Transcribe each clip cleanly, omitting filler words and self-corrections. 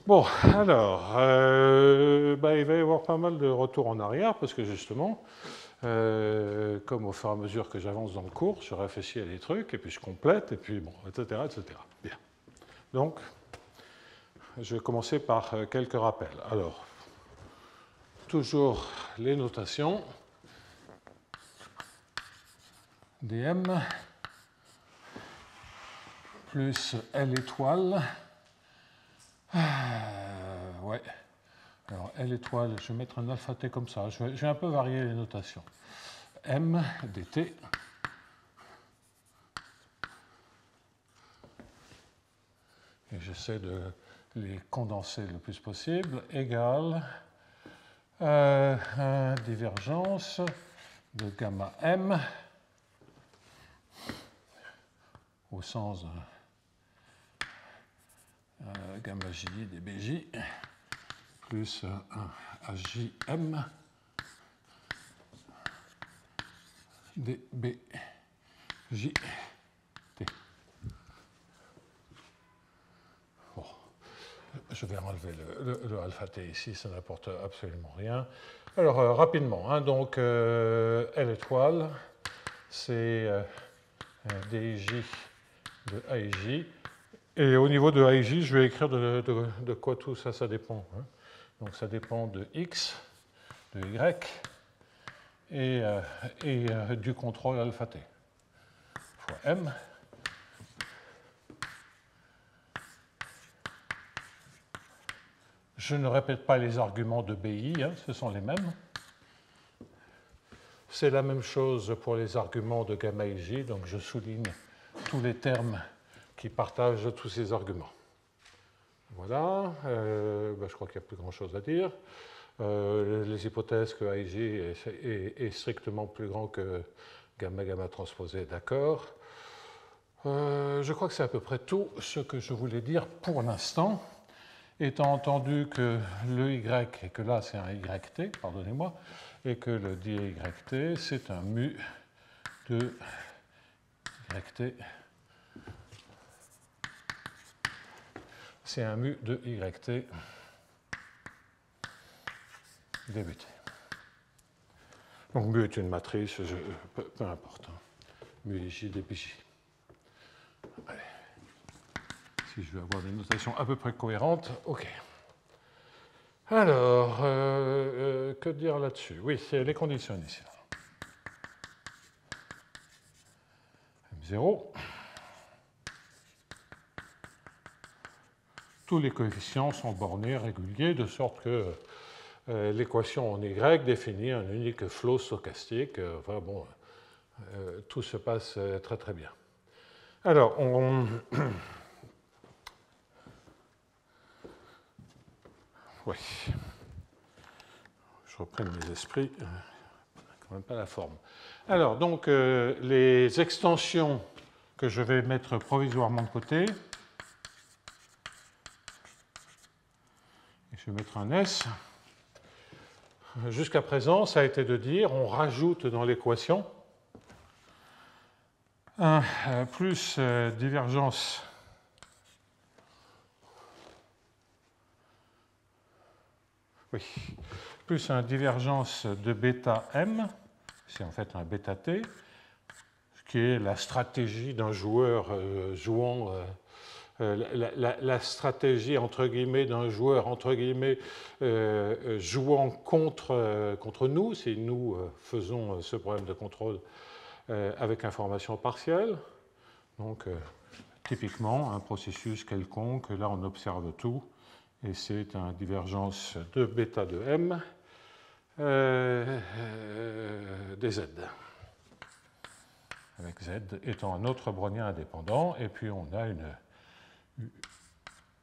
Bon, alors, il va y avoir pas mal de retours en arrière parce que justement, comme au fur et à mesure que j'avance dans le cours, je réfléchis à des trucs et puis je complète et puis bon, etc., etc. Bien. Donc, je vais commencer par quelques rappels. Alors, toujours les notations. dm plus L étoile. Ouais. Alors, L étoile, je vais mettre un alpha t comme ça. Je vais un peu varier les notations. M dt. Et j'essaie de les condenser le plus possible. Égale divergence de gamma m au sens gamma j dbj plus AJM dBJT. Bon, je vais enlever le alpha t ici, ça n'apporte absolument rien. Alors, rapidement, hein, donc L étoile, c'est dij de AIJ. Et au niveau de AIJ, je vais écrire de quoi tout ça, ça dépend. Hein. Donc ça dépend de X, de Y et du contrôle alpha t fois M. Je ne répète pas les arguments de BI, hein, ce sont les mêmes. C'est la même chose pour les arguments de gamma IJ, donc je souligne tous les termes qui partagent tous ces arguments. Voilà, je crois qu'il n'y a plus grand-chose à dire. Les hypothèses que AIJ est strictement plus grand que gamma transposé, d'accord. Je crois que c'est à peu près tout ce que je voulais dire pour l'instant, étant entendu que le Y, et que là c'est un YT, pardonnez-moi, et que le DYT c'est un mu de YT. C'est un mu de YT dBT. Donc mu est une matrice, peu importe. Hein. Mu IJ dBJ. Allez. Si je veux avoir des notations à peu près cohérentes, ok. Alors, que dire là-dessus? Oui, c'est les conditions initiales. M0. Tous les coefficients sont bornés réguliers, de sorte que l'équation en Y définit un unique flot stochastique. Enfin, bon, tout se passe très très bien. Alors, oui. Je reprends mes esprits. Quand même pas la forme. Alors, donc, les extensions que je vais mettre provisoirement de côté. Je vais mettre un S. Jusqu'à présent, ça a été de dire, on rajoute dans l'équation un plus divergence plus un divergence de bêta m, c'est en fait un bêta t, ce qui est la stratégie d'un joueur jouant la stratégie entre guillemets d'un joueur entre guillemets jouant contre nous, si nous faisons ce problème de contrôle avec information partielle. Donc typiquement un processus quelconque, là on observe tout et c'est une divergence de bêta de m dz, avec z étant un autre brownien indépendant, et puis on a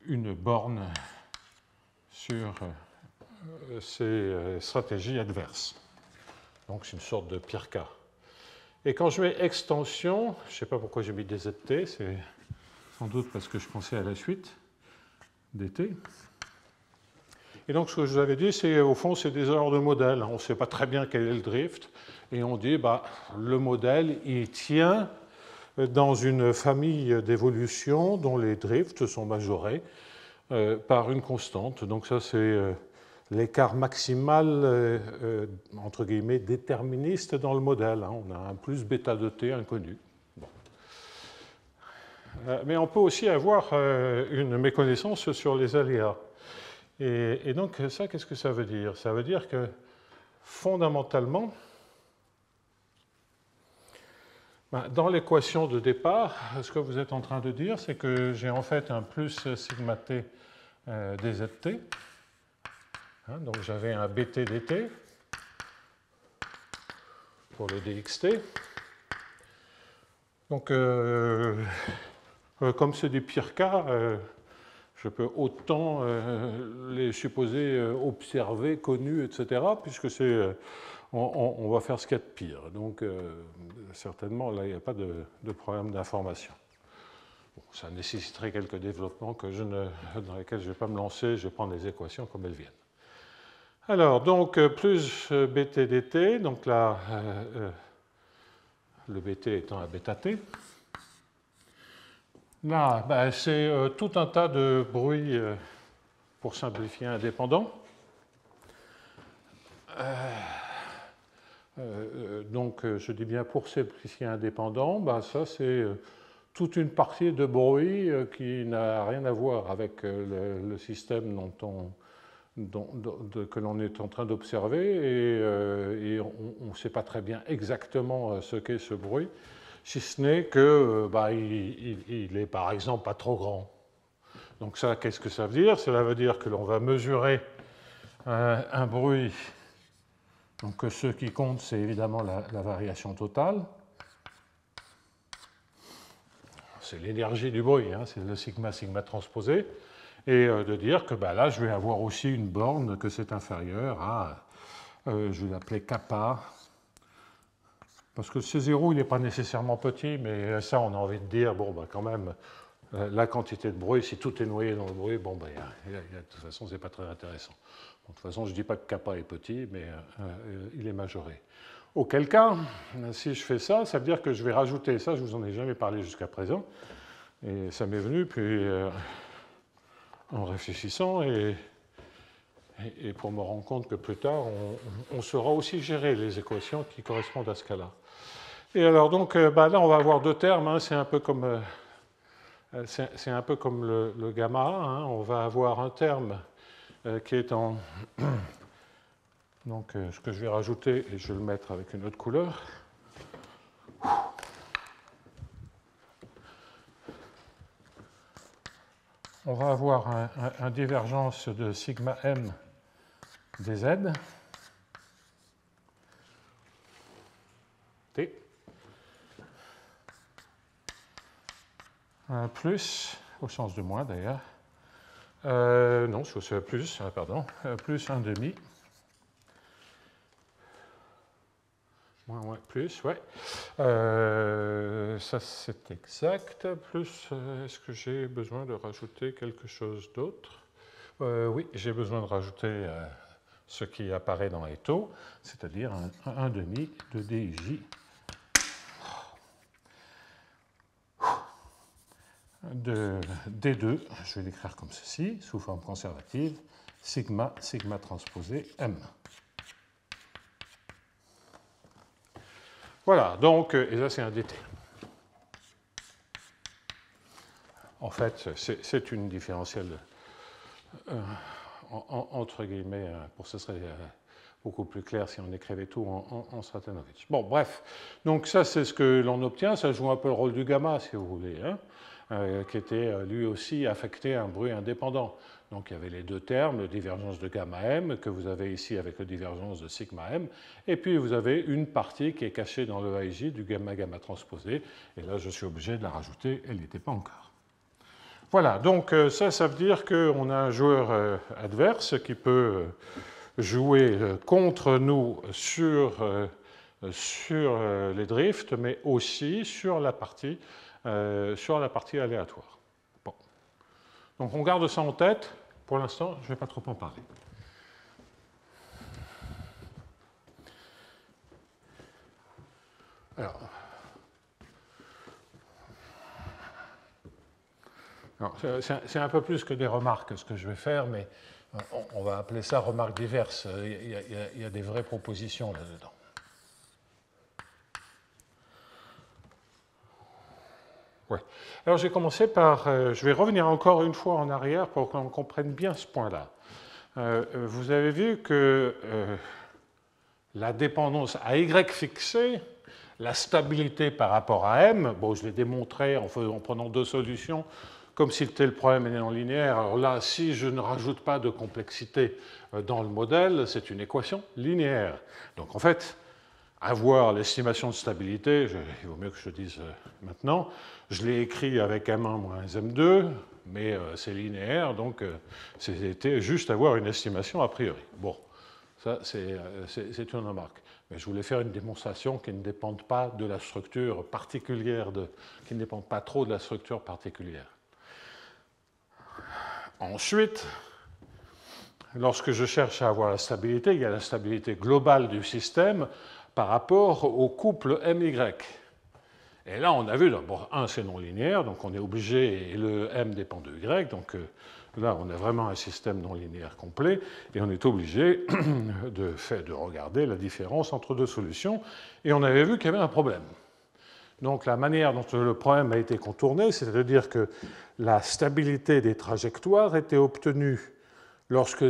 une borne sur ces stratégies adverses. Donc c'est une sorte de pire cas. Et quand je mets extension, je ne sais pas pourquoi j'ai mis des ZT, c'est sans doute parce que je pensais à la suite, dt. Et donc ce que je vous avais dit, c'est au fond, c'est des erreurs de modèle. On ne sait pas très bien quel est le drift, et on dit, le modèle, il tient dans une famille d'évolutions dont les drifts sont majorés par une constante. Donc ça, c'est l'écart maximal, entre guillemets, déterministe dans le modèle. On a un plus bêta de t inconnu. Bon. Mais on peut aussi avoir une méconnaissance sur les aléas. Et donc ça, qu'est-ce que ça veut dire? Ça veut dire que fondamentalement, dans l'équation de départ, ce que vous êtes en train de dire, c'est que j'ai en fait un plus sigma t dzt. Donc j'avais un bt dt pour le dxt. Donc comme c'est des pires cas, je peux autant les supposer observés, connus, etc., puisque c'est, on va faire ce qu'il y a de pire. Donc certainement, là, il n'y a pas de problème d'information. Bon, ça nécessiterait quelques développements dans lesquels je ne vais pas me lancer, je vais prendre les équations comme elles viennent. Alors, donc, plus bt dt, donc là, le bt étant à bêta t. Là, ben, c'est tout un tas de bruits, pour simplifier, indépendants. Donc, je dis bien pour simplifier indépendant, ben, ça c'est toute une partie de bruit qui n'a rien à voir avec le système que l'on est en train d'observer et on ne sait pas très bien exactement ce qu'est ce bruit, si ce n'est que il est par exemple pas trop grand. Donc ça, qu'est-ce que ça veut dire? Cela veut dire que l'on va mesurer un bruit. Donc ce qui compte, c'est évidemment la variation totale. C'est l'énergie du bruit, hein, c'est le sigma transposé. Et de dire que là, je vais avoir aussi une borne que c'est inférieur à, je vais l'appeler kappa, parce que ce zéro, il n'est pas nécessairement petit, mais ça, on a envie de dire, bon, quand même, la quantité de bruit, si tout est noyé dans le bruit, bon, de toute façon, ce n'est pas très intéressant. Bon, de toute façon, je ne dis pas que kappa est petit, mais il est majoré. Auquel cas, si je fais ça, ça veut dire que je vais rajouter, ça, je ne vous en ai jamais parlé jusqu'à présent, et ça m'est venu, puis en réfléchissant, et pour me rendre compte que plus tard, on saura aussi gérer les équations qui correspondent à ce cas-là. Et alors, donc, là, on va avoir deux termes, hein, c'est un peu comme... c'est un peu comme le gamma. Hein. On va avoir un terme qui est en... Donc, ce que je vais rajouter, et je vais le mettre avec une autre couleur. On va avoir un divergence de sigma m dz. T. Un plus, au sens de moins d'ailleurs. Non, c'est plus, pardon, plus 1,5. Moins, plus, ouais. Ça, c'est exact. Plus, est-ce que j'ai besoin de rajouter quelque chose d'autre? Oui, j'ai besoin de rajouter ce qui apparaît dans les taux, c'est-à-dire un demi de dij de D2, je vais l'écrire comme ceci, sous forme conservative, sigma transposé M. Voilà, donc, et là c'est un dt. En fait, c'est une différentielle entre guillemets, pour ce serait beaucoup plus clair si on écrivait tout en Stratanovich. Bon, bref, donc ça c'est ce que l'on obtient, ça joue un peu le rôle du gamma, si vous voulez, hein, qui était lui aussi affecté à un bruit indépendant. Donc il y avait les deux termes, le divergence de gamma m, que vous avez ici avec le divergence de sigma m, et puis vous avez une partie qui est cachée dans le AIJ du gamma transposé, et là je suis obligé de la rajouter, elle n'y était pas encore. Voilà, donc ça veut dire qu'on a un joueur adverse qui peut jouer contre nous sur les drifts, mais aussi sur la partie aléatoire. Bon. Donc on garde ça en tête. Pour l'instant, je ne vais pas trop en parler. C'est un peu plus que des remarques ce que je vais faire, mais on va appeler ça remarques diverses. Il y a des vraies propositions là-dedans. Ouais. Alors j'ai commencé par... je vais revenir encore une fois en arrière pour qu'on comprenne bien ce point-là. Vous avez vu que la dépendance à Y fixée, la stabilité par rapport à M, bon, je l'ai démontré en prenant deux solutions, comme si le problème était non linéaire. Alors là, si je ne rajoute pas de complexité dans le modèle, c'est une équation linéaire. Donc en fait, avoir l'estimation de stabilité, il vaut mieux que je le dise maintenant, je l'ai écrit avec M1 moins M2, mais c'est linéaire, donc c'était juste avoir une estimation a priori. Bon, ça c'est une remarque. Mais je voulais faire une démonstration qui ne dépende pas de la structure particulière, qui ne dépend pas trop de la structure particulière. Ensuite, lorsque je cherche à avoir la stabilité, il y a la stabilité globale du système par rapport au couple MY. Et là, on a vu, d'abord, 1, c'est non linéaire, donc on est obligé, et le M dépend de Y, donc là, on a vraiment un système non linéaire complet, et on est obligé de regarder la différence entre deux solutions, et on avait vu qu'il y avait un problème. Donc la manière dont le problème a été contourné, c'est-à-dire que la stabilité des trajectoires était obtenue lorsque,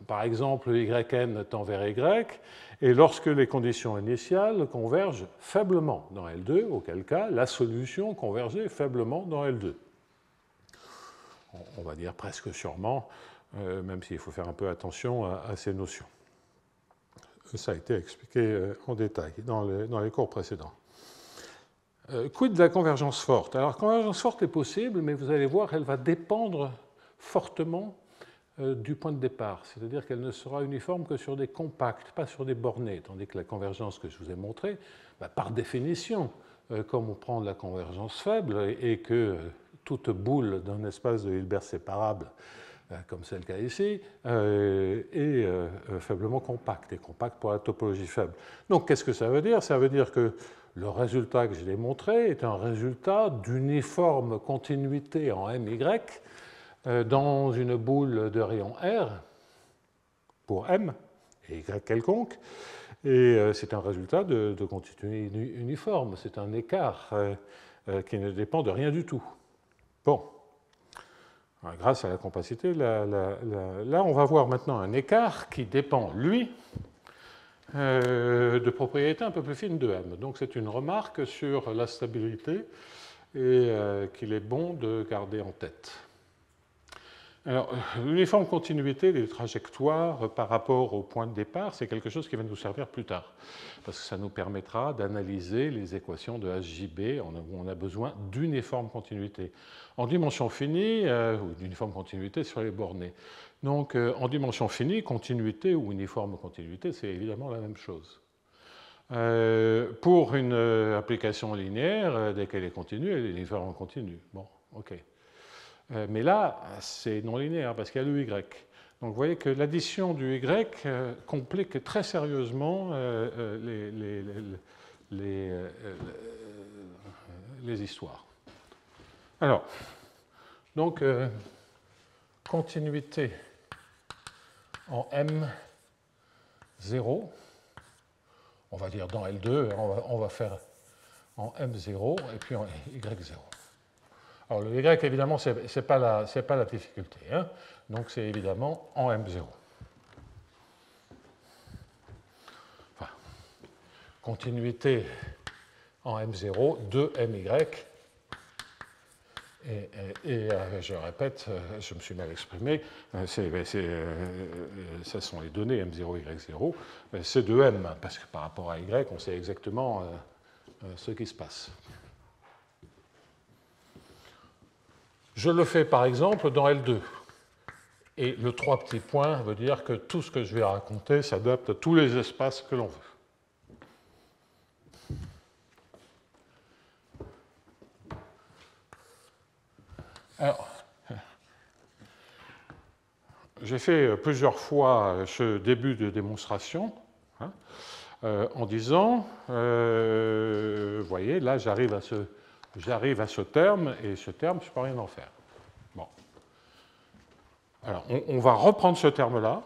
par exemple, YN tend vers Y, et lorsque les conditions initiales convergent faiblement dans L2, auquel cas la solution convergeait faiblement dans L2. On va dire presque sûrement, même s'il faut faire un peu attention à ces notions. Ça a été expliqué en détail dans les cours précédents. Quid de la convergence forte? Alors, la convergence forte est possible, mais vous allez voir, elle va dépendre fortement du point de départ, c'est-à-dire qu'elle ne sera uniforme que sur des compacts, pas sur des bornés, tandis que la convergence que je vous ai montrée, par définition, comme on prend de la convergence faible et que toute boule d'un espace de Hilbert séparable, comme c'est le cas ici, est faiblement compacte, et compacte pour la topologie faible. Donc qu'est-ce que ça veut dire? Ça veut dire que le résultat que je l'ai montré est un résultat d'uniforme continuité en MY dans une boule de rayon R pour M et Y quelconque, et c'est un résultat de continuité uniforme, c'est un écart qui ne dépend de rien du tout. Bon, grâce à la compacité, là on va voir maintenant un écart qui dépend, lui, de propriétés un peu plus fines de M. Donc c'est une remarque sur la stabilité et qu'il est bon de garder en tête. Alors, l'uniforme continuité des trajectoires par rapport au point de départ, c'est quelque chose qui va nous servir plus tard, parce que ça nous permettra d'analyser les équations de HJB où on a besoin d'uniforme continuité. En dimension finie, ou d'uniforme continuité sur les bornés. Donc, en dimension finie, continuité ou uniforme continuité, c'est évidemment la même chose. Pour une application linéaire, dès qu'elle est continue, elle est uniforme continue. Bon, ok. Mais là, c'est non linéaire parce qu'il y a le Y. Donc vous voyez que l'addition du Y complique très sérieusement les histoires. Alors, donc, continuité en M0, on va dire dans L2, on va faire en M0 et puis en Y0. Alors le Y, évidemment, ce n'est pas la difficulté, hein, donc c'est évidemment en M0. Enfin, continuité en M0 de MY. Et je répète, je me suis mal exprimé, ce sont les données M0, Y0, c'est de M, parce que par rapport à Y, on sait exactement ce qui se passe. Je le fais par exemple dans L2. Et le 3 petits points veut dire que tout ce que je vais raconter s'adapte à tous les espaces que l'on veut. Alors, j'ai fait plusieurs fois ce début de démonstration en disant, vous voyez, là j'arrive à ce terme, et ce terme, je ne peux rien en faire. Bon. Alors, on va reprendre ce terme-là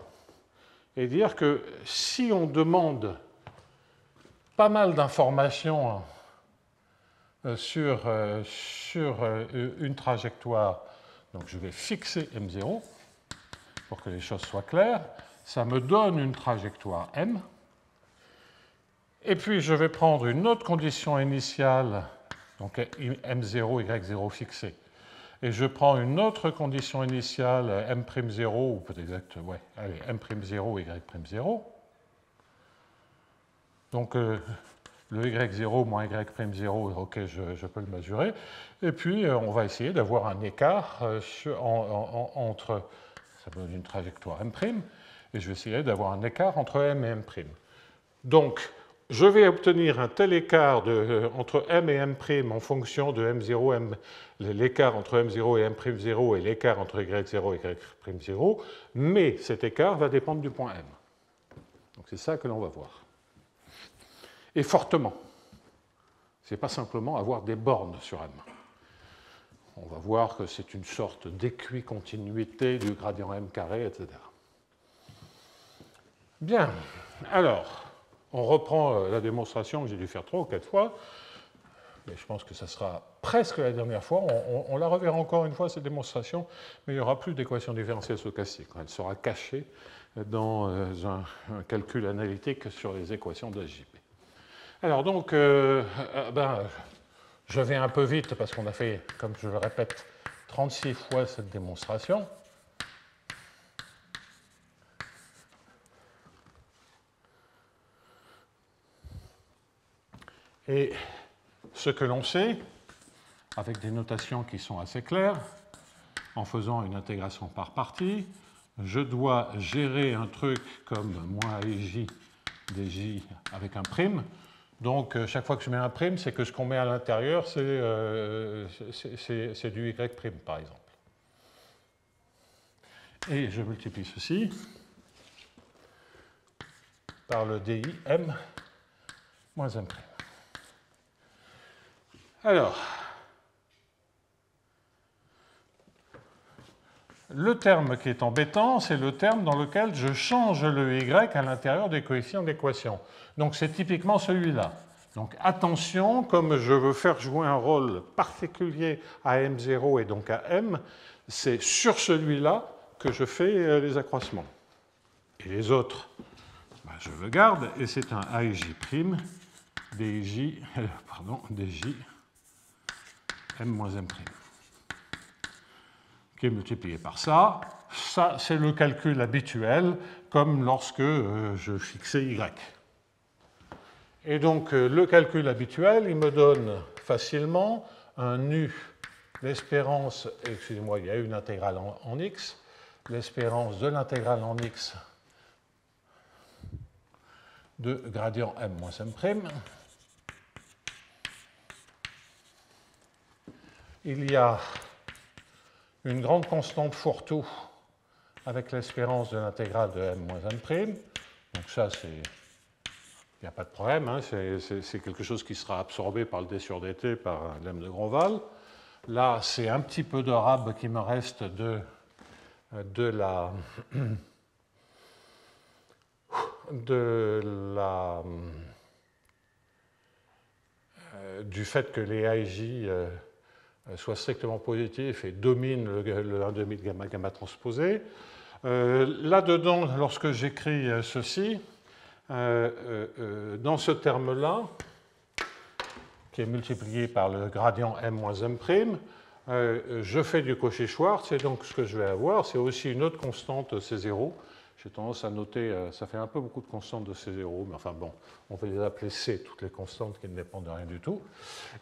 et dire que si on demande pas mal d'informations sur une trajectoire, donc je vais fixer M0 pour que les choses soient claires, ça me donne une trajectoire M, et puis je vais prendre une autre condition initiale, donc M0, Y0 fixé, et je prends une autre condition initiale, M'0, ou peut-être, ouais, allez, M'0, Y'0. Donc le Y0 moins Y'0, ok, je peux le mesurer. Et puis on va essayer d'avoir un écart entre, ça me donne une trajectoire M', et je vais essayer d'avoir un écart entre M et M'. Donc, je vais obtenir un tel écart entre M et M' en fonction de M0, l'écart entre M0 et M'0 et l'écart entre Y0 et Y'0, mais cet écart va dépendre du point M. Donc c'est ça que l'on va voir. Et fortement. Ce n'est pas simplement avoir des bornes sur M. On va voir que c'est une sorte d'équicontinuité du gradient M carré, etc. Bien, alors, on reprend la démonstration que j'ai dû faire 3 ou 4 fois, mais je pense que ça sera presque la dernière fois. On la reverra encore une fois, cette démonstration, mais il n'y aura plus d'équation différentielle stochastique. Elle sera cachée dans un calcul analytique sur les équations de SJP. Alors donc, je vais un peu vite parce qu'on a fait, comme je le répète, 36 fois cette démonstration. Et ce que l'on sait, avec des notations qui sont assez claires, en faisant une intégration par partie, je dois gérer un truc comme moins ij dj avec un prime. Donc, chaque fois que je mets un prime, c'est que ce qu'on met à l'intérieur, c'est du y prime, par exemple. Et je multiplie ceci par le di m moins m'. Alors, le terme qui est embêtant, c'est le terme dans lequel je change le y à l'intérieur des coefficients d'équation. Donc c'est typiquement celui-là. Donc attention, comme je veux faire jouer un rôle particulier à M0 et donc à M, c'est sur celui-là que je fais les accroissements. Et les autres, je le garde, et c'est un AIJ', dj M moins M', qui est multiplié par ça. Ça, c'est le calcul habituel, comme lorsque je fixais Y. Et donc, le calcul habituel, il me donne facilement un U, l'espérance, excusez-moi, il y a une intégrale en X, l'espérance de l'intégrale en X de gradient M moins M'. Il y a une grande constante Fourtou avec l'espérance de l'intégrale de M moins M'. Donc ça, il n'y a pas de problème, hein, c'est quelque chose qui sera absorbé par le d sur dt par un lemme de Gromval. Là, c'est un petit peu de rab qui me reste du fait que les AIJ soient strictement positifs et dominent le 1,5 gamma gamma transposé. Là-dedans, lorsque j'écris ceci, dans ce terme-là, qui est multiplié par le gradient M moins M', je fais du Cauchy-Schwarz, et donc ce que je vais avoir, c'est aussi une autre constante C0. J'ai tendance à noter, ça fait un peu beaucoup de constantes de C0, mais enfin bon, on va les appeler C, toutes les constantes qui ne dépendent de rien du tout.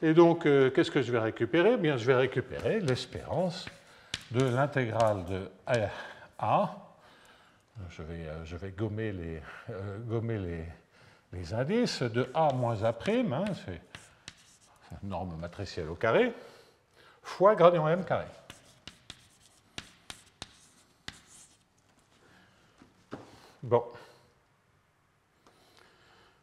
Et donc, qu'est-ce que je vais récupérer? Bien, je vais récupérer l'espérance de l'intégrale de A. Je vais gommer les indices de A moins A', hein, c'est une norme matricielle au carré, fois gradient M carré. Bon.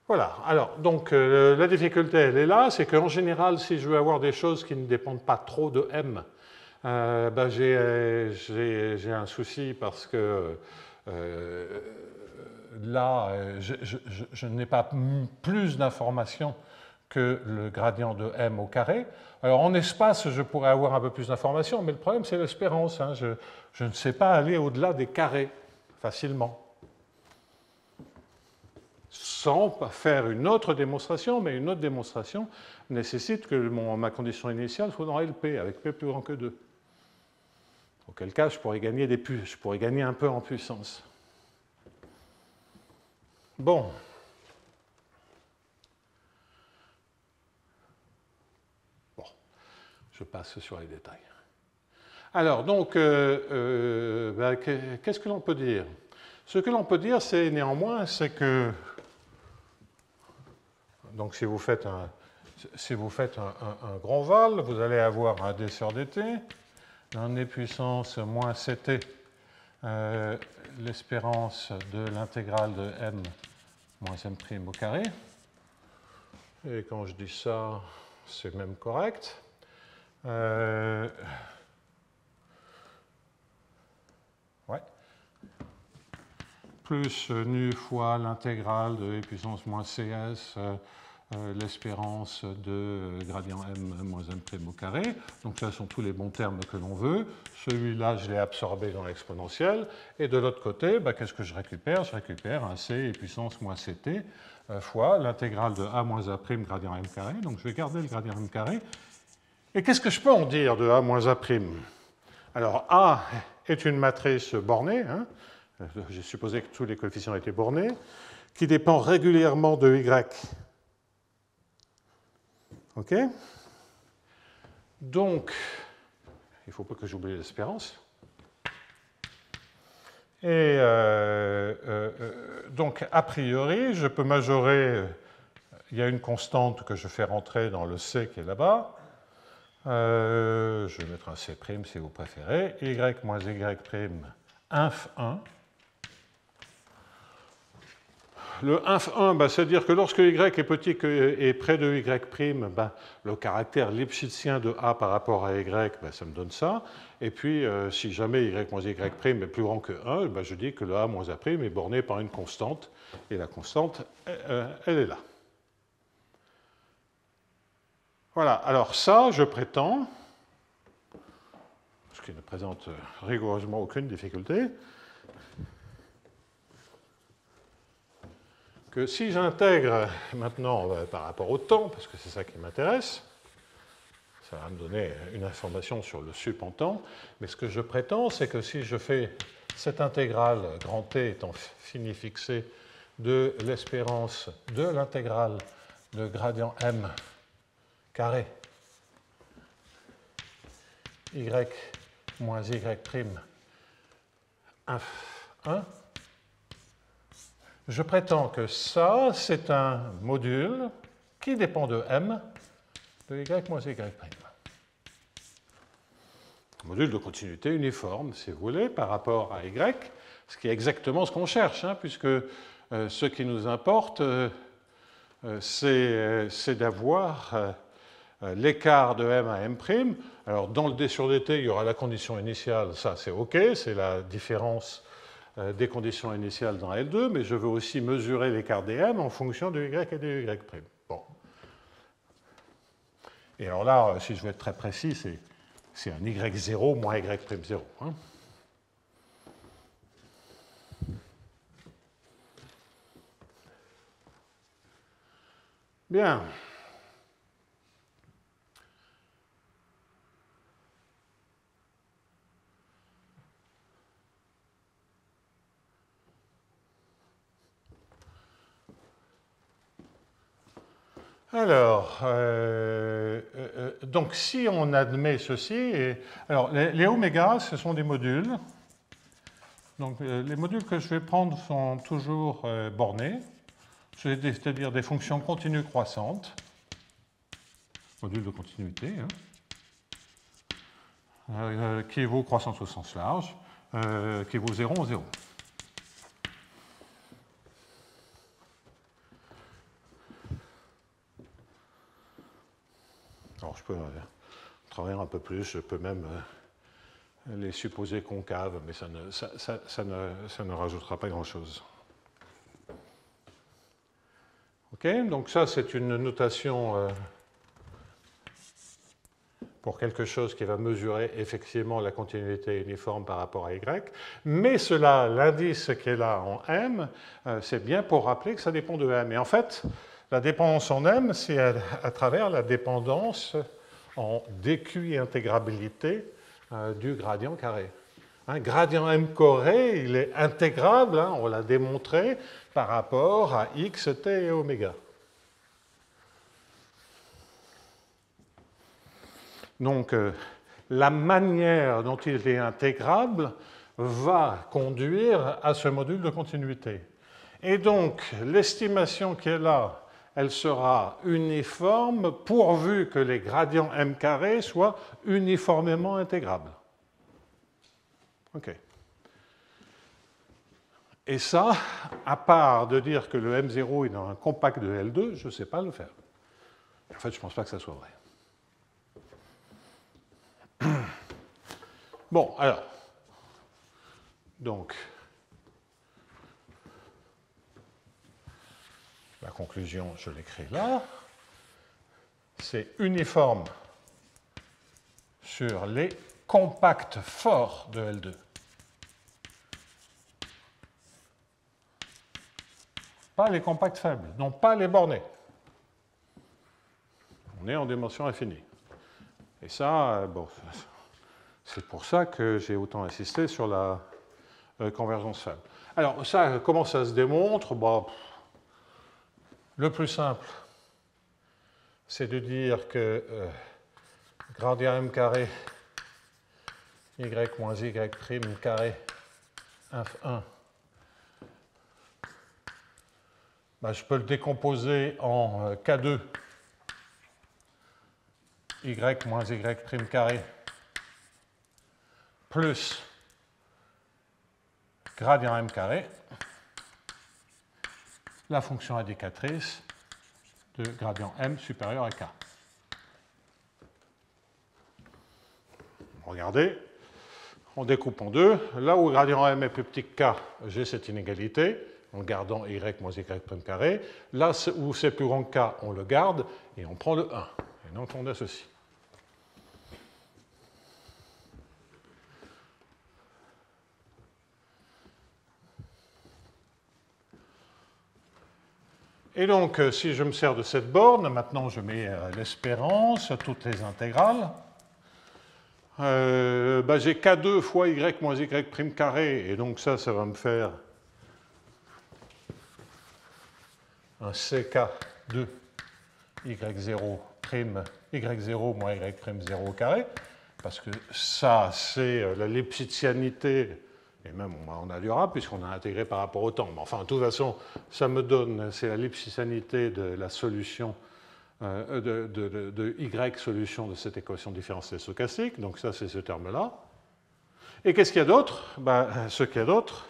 Voilà. Alors, donc, la difficulté, elle est là, c'est qu'en général, si je veux avoir des choses qui ne dépendent pas trop de M, Ben, j'ai un souci parce que là, je n'ai pas plus d'informations que le gradient de m au carré. Alors en espace, je pourrais avoir un peu plus d'informations, mais le problème, c'est l'espérance. Hein. Je ne sais pas aller au-delà des carrés facilement. Sans faire une autre démonstration, mais une autre démonstration nécessite que ma condition initiale soit dans LP, avec P plus grand que 2. Auquel cas, je pourrais gagner un peu en puissance. Bon. Bon. Je passe sur les détails. Alors, donc, ben, qu'est-ce que l'on peut dire? Ce que l'on peut dire, c'est néanmoins, c'est que, donc si vous faites un grand val, vous allez avoir un d sur dt, un e puissance moins ct, l'espérance de l'intégrale de m moins m' au carré. Et quand je dis ça, c'est même correct. Ouais. Plus nu fois l'intégrale de e puissance moins cs, l'espérance de gradient m moins m' au carré. Donc ça sont tous les bons termes que l'on veut. Celui-là, je l'ai absorbé dans l'exponentielle. Et de l'autre côté, bah, qu'est-ce que je récupère? Je récupère un c e puissance moins ct fois l'intégrale de a moins a' gradient m carré. Donc je vais garder le gradient m carré. Et qu'est-ce que je peux en dire de a moins a'? Alors A est une matrice bornée, hein. J'ai supposé que tous les coefficients étaient bornés, qui dépend régulièrement de y. OK? Donc, il ne faut pas que j'oublie l'espérance. Et donc, a priori, je peux majorer. Il y a une constante que je fais rentrer dans le C qui est là-bas. Je vais mettre un C' si vous préférez. Y moins Y' inf 1. Le inf 1, ben, c'est-à-dire que lorsque y est petit et près de y', ben, le caractère lipschitzien de a par rapport à y, ben, ça me donne ça. Et puis, si jamais y moins y' est plus grand que 1, ben, je dis que le a moins a' est borné par une constante. Et la constante, elle est là. Voilà, alors ça, je prétends, ce qui ne présente rigoureusement aucune difficulté, que si j'intègre maintenant par rapport au temps, parce que c'est ça qui m'intéresse, ça va me donner une information sur le sup en temps, mais ce que je prétends, c'est que si je fais cette intégrale, grand T étant fini fixé, de l'espérance de l'intégrale de gradient m carré y moins y' inf 1, je prétends que ça, c'est un module qui dépend de m de y moins y'. Module de continuité uniforme, si vous voulez, par rapport à y, ce qui est exactement ce qu'on cherche, hein, puisque ce qui nous importe, c'est d'avoir l'écart de m à m'. Alors, dans le d sur dt, il y aura la condition initiale, ça c'est OK, c'est la différence des conditions initiales dans L2, mais je veux aussi mesurer l'écart des m en fonction de y et de y'. Bon. Et alors là, si je veux être très précis, c'est un y0 moins y'0. Hein. Bien. Alors, donc si on admet ceci, alors les oméga, ce sont des modules. Donc les modules que je vais prendre sont toujours bornés, c'est-à-dire des fonctions continues croissantes, modules de continuité, hein, qui vaut croissance au sens large, qui vaut 0 en 0. Alors je peux travailler un peu plus, je peux même les supposés concaves, mais ça ne rajoutera pas grand-chose. OK, donc ça, c'est une notation pour quelque chose qui va mesurer effectivement la continuité uniforme par rapport à Y. Mais cela, l'indice qui est là en M, c'est bien pour rappeler que ça dépend de M. Et en fait, la dépendance en M, c'est à travers la dépendance en dQ et intégrabilité du gradient carré. Un gradient M carré, il est intégrable, hein, on l'a démontré, par rapport à X, T et oméga. Donc, la manière dont il est intégrable va conduire à ce module de continuité. Et donc, l'estimation qui est là, elle sera uniforme pourvu que les gradients m carré soient uniformément intégrables. OK. Et ça, à part de dire que le M0 est dans un compact de L2, je ne sais pas le faire. En fait, je ne pense pas que ça soit vrai. Bon, alors, donc, la conclusion, je l'écris là, c'est uniforme sur les compacts forts de L2. Pas les compacts faibles, non pas les bornés. On est en dimension infinie. Et ça, bon, c'est pour ça que j'ai autant insisté sur la convergence faible. Alors, ça, comment ça se démontre? Bon, le plus simple, c'est de dire que gradient m carré y moins y prime carré inf 1, ben, je peux le décomposer en K2 y moins y prime carré plus gradient m carré, la fonction indicatrice de gradient m supérieur à k. Regardez, on découpe en deux. Là où gradient m est plus petit que k, j'ai cette inégalité, en gardant y moins y prime carré. Là où c'est plus grand que k, on le garde et on prend le 1. Et donc on a ceci. Et donc, si je me sers de cette borne, maintenant je mets l'espérance, toutes les intégrales. Ben, j'ai K2 fois y moins y prime carré, et donc ça va me faire un CK2 y0 prime y0 moins y prime 0 carré, parce que ça, c'est la lipschitzianité, et même on a du rap puisqu'on a intégré par rapport au temps. Mais enfin, de toute façon, ça me donne, c'est la lipschitzianité de la solution de y solution de cette équation différentielle stochastique. Donc ça, c'est ce terme-là. Et qu'est-ce qu'il y a d'autre? Ben, ce qu'il y a d'autre,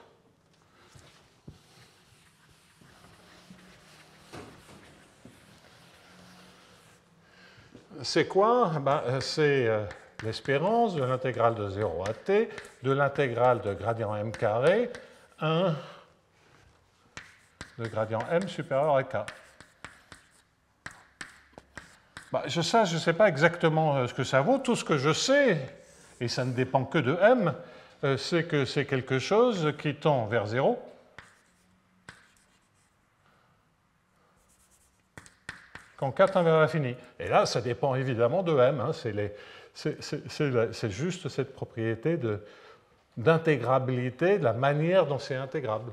c'est quoi? Ben, c'est l'espérance de l'intégrale de 0 à t, de l'intégrale de gradient m carré, 1 de gradient m supérieur à k. Ben, je ne sais pas exactement ce que ça vaut. Tout ce que je sais, et ça ne dépend que de m, c'est que c'est quelque chose qui tend vers 0. Quand k tend vers l'infini. Et là, ça dépend évidemment de m. Hein, c'est juste cette propriété d'intégrabilité, de la manière dont c'est intégrable.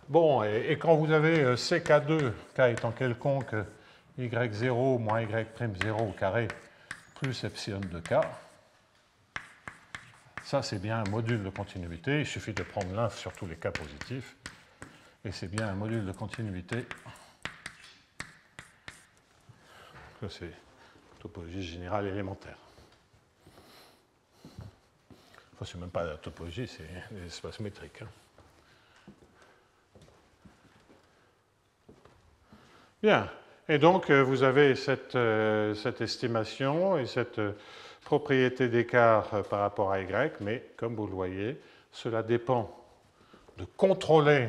Bon, et quand vous avez CK2, K étant quelconque, Y0 moins Y'0 au carré, plus epsilon de K, ça c'est bien un module de continuité. Il suffit de prendre l'inf sur tous les cas positifs. Et c'est bien un module de continuité. Ça, c'est topologie générale élémentaire. Enfin, c'est même pas la topologie, c'est l'espace métrique. Hein. Bien. Et donc, vous avez cette estimation et cette propriété d'écart par rapport à y, mais comme vous le voyez, cela dépend de contrôler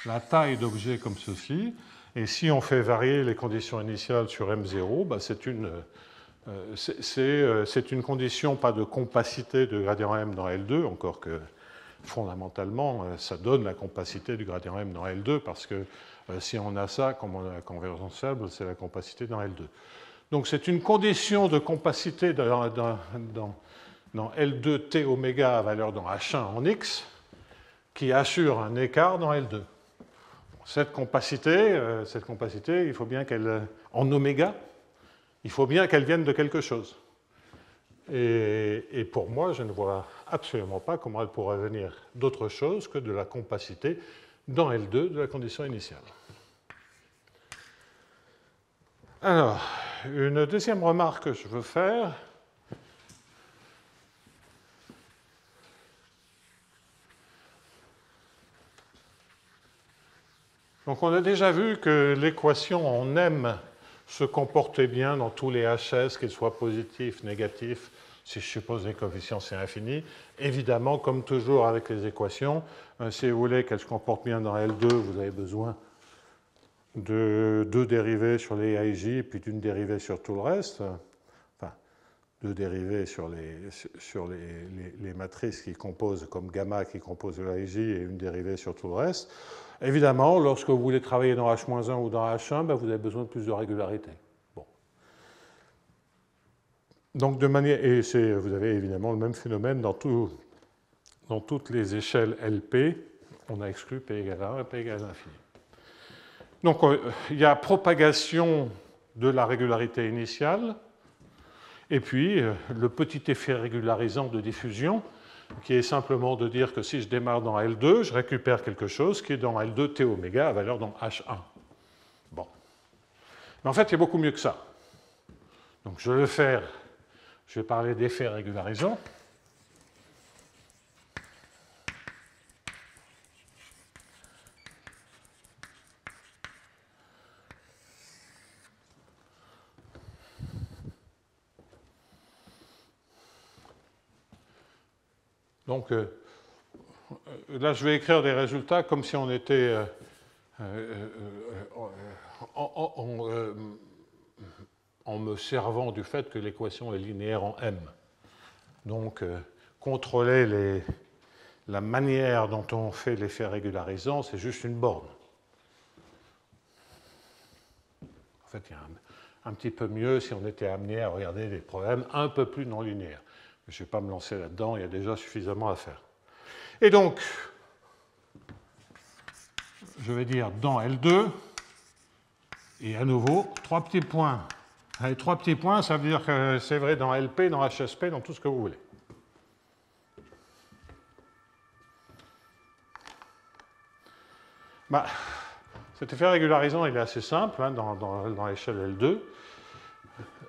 la taille d'objets comme ceci. Et si on fait varier les conditions initiales sur M0, bah c'est une condition pas de compacité de gradient M dans L2, encore que fondamentalement, ça donne la compacité du gradient M dans L2, parce que si on a ça, comme on a la convergence stable, c'est la compacité dans L2. Donc c'est une condition de compacité dans L2 T oméga à valeur dans H1 en X, qui assure un écart dans L2. Cette compacité, il faut bien qu'elle, en oméga, il faut bien qu'elle vienne de quelque chose. Et pour moi, je ne vois absolument pas comment elle pourrait venir d'autre chose que de la compacité dans L2 de la condition initiale. Alors, une deuxième remarque que je veux faire, donc on a déjà vu que l'équation en M se comportait bien dans tous les HS, qu'ils soient positifs, négatifs, si je suppose les coefficients c'est infini. Évidemment, comme toujours avec les équations, si vous voulez qu'elles se comportent bien dans L2, vous avez besoin de 2 dérivées sur les IJ et puis d'une dérivée sur tout le reste. Enfin, 2 dérivées sur les matrices qui composent, comme gamma qui compose le IJ, et une dérivée sur tout le reste. Évidemment, lorsque vous voulez travailler dans H-1 ou dans H1, ben vous avez besoin de plus de régularité. Bon. Donc, de manière, et vous avez évidemment le même phénomène dans toutes les échelles LP. On a exclu P égale 1 et P égale l'infini. Donc, il y a propagation de la régularité initiale, et puis le petit effet régularisant de diffusion, qui est simplement de dire que si je démarre dans L2, je récupère quelque chose qui est dans L2 T oméga à valeur dans H1. Bon. Mais en fait, il y a beaucoup mieux que ça. Donc, je vais parler d'effet régularisant. Donc, là, je vais écrire des résultats comme si on était en me servant du fait que l'équation est linéaire en M. Donc, contrôler la manière dont on fait l'effet régularisant, c'est juste une borne. En fait, il y a un petit peu mieux si on était amené à regarder des problèmes un peu plus non linéaires. Je ne vais pas me lancer là-dedans, il y a déjà suffisamment à faire. Et donc, je vais dire dans L2, et à nouveau, 3 petits points. Allez, 3 petits points, ça veut dire que c'est vrai dans LP, dans HSP, dans tout ce que vous voulez. Bah, cet effet régularisant, il est assez simple hein, dans l'échelle L2.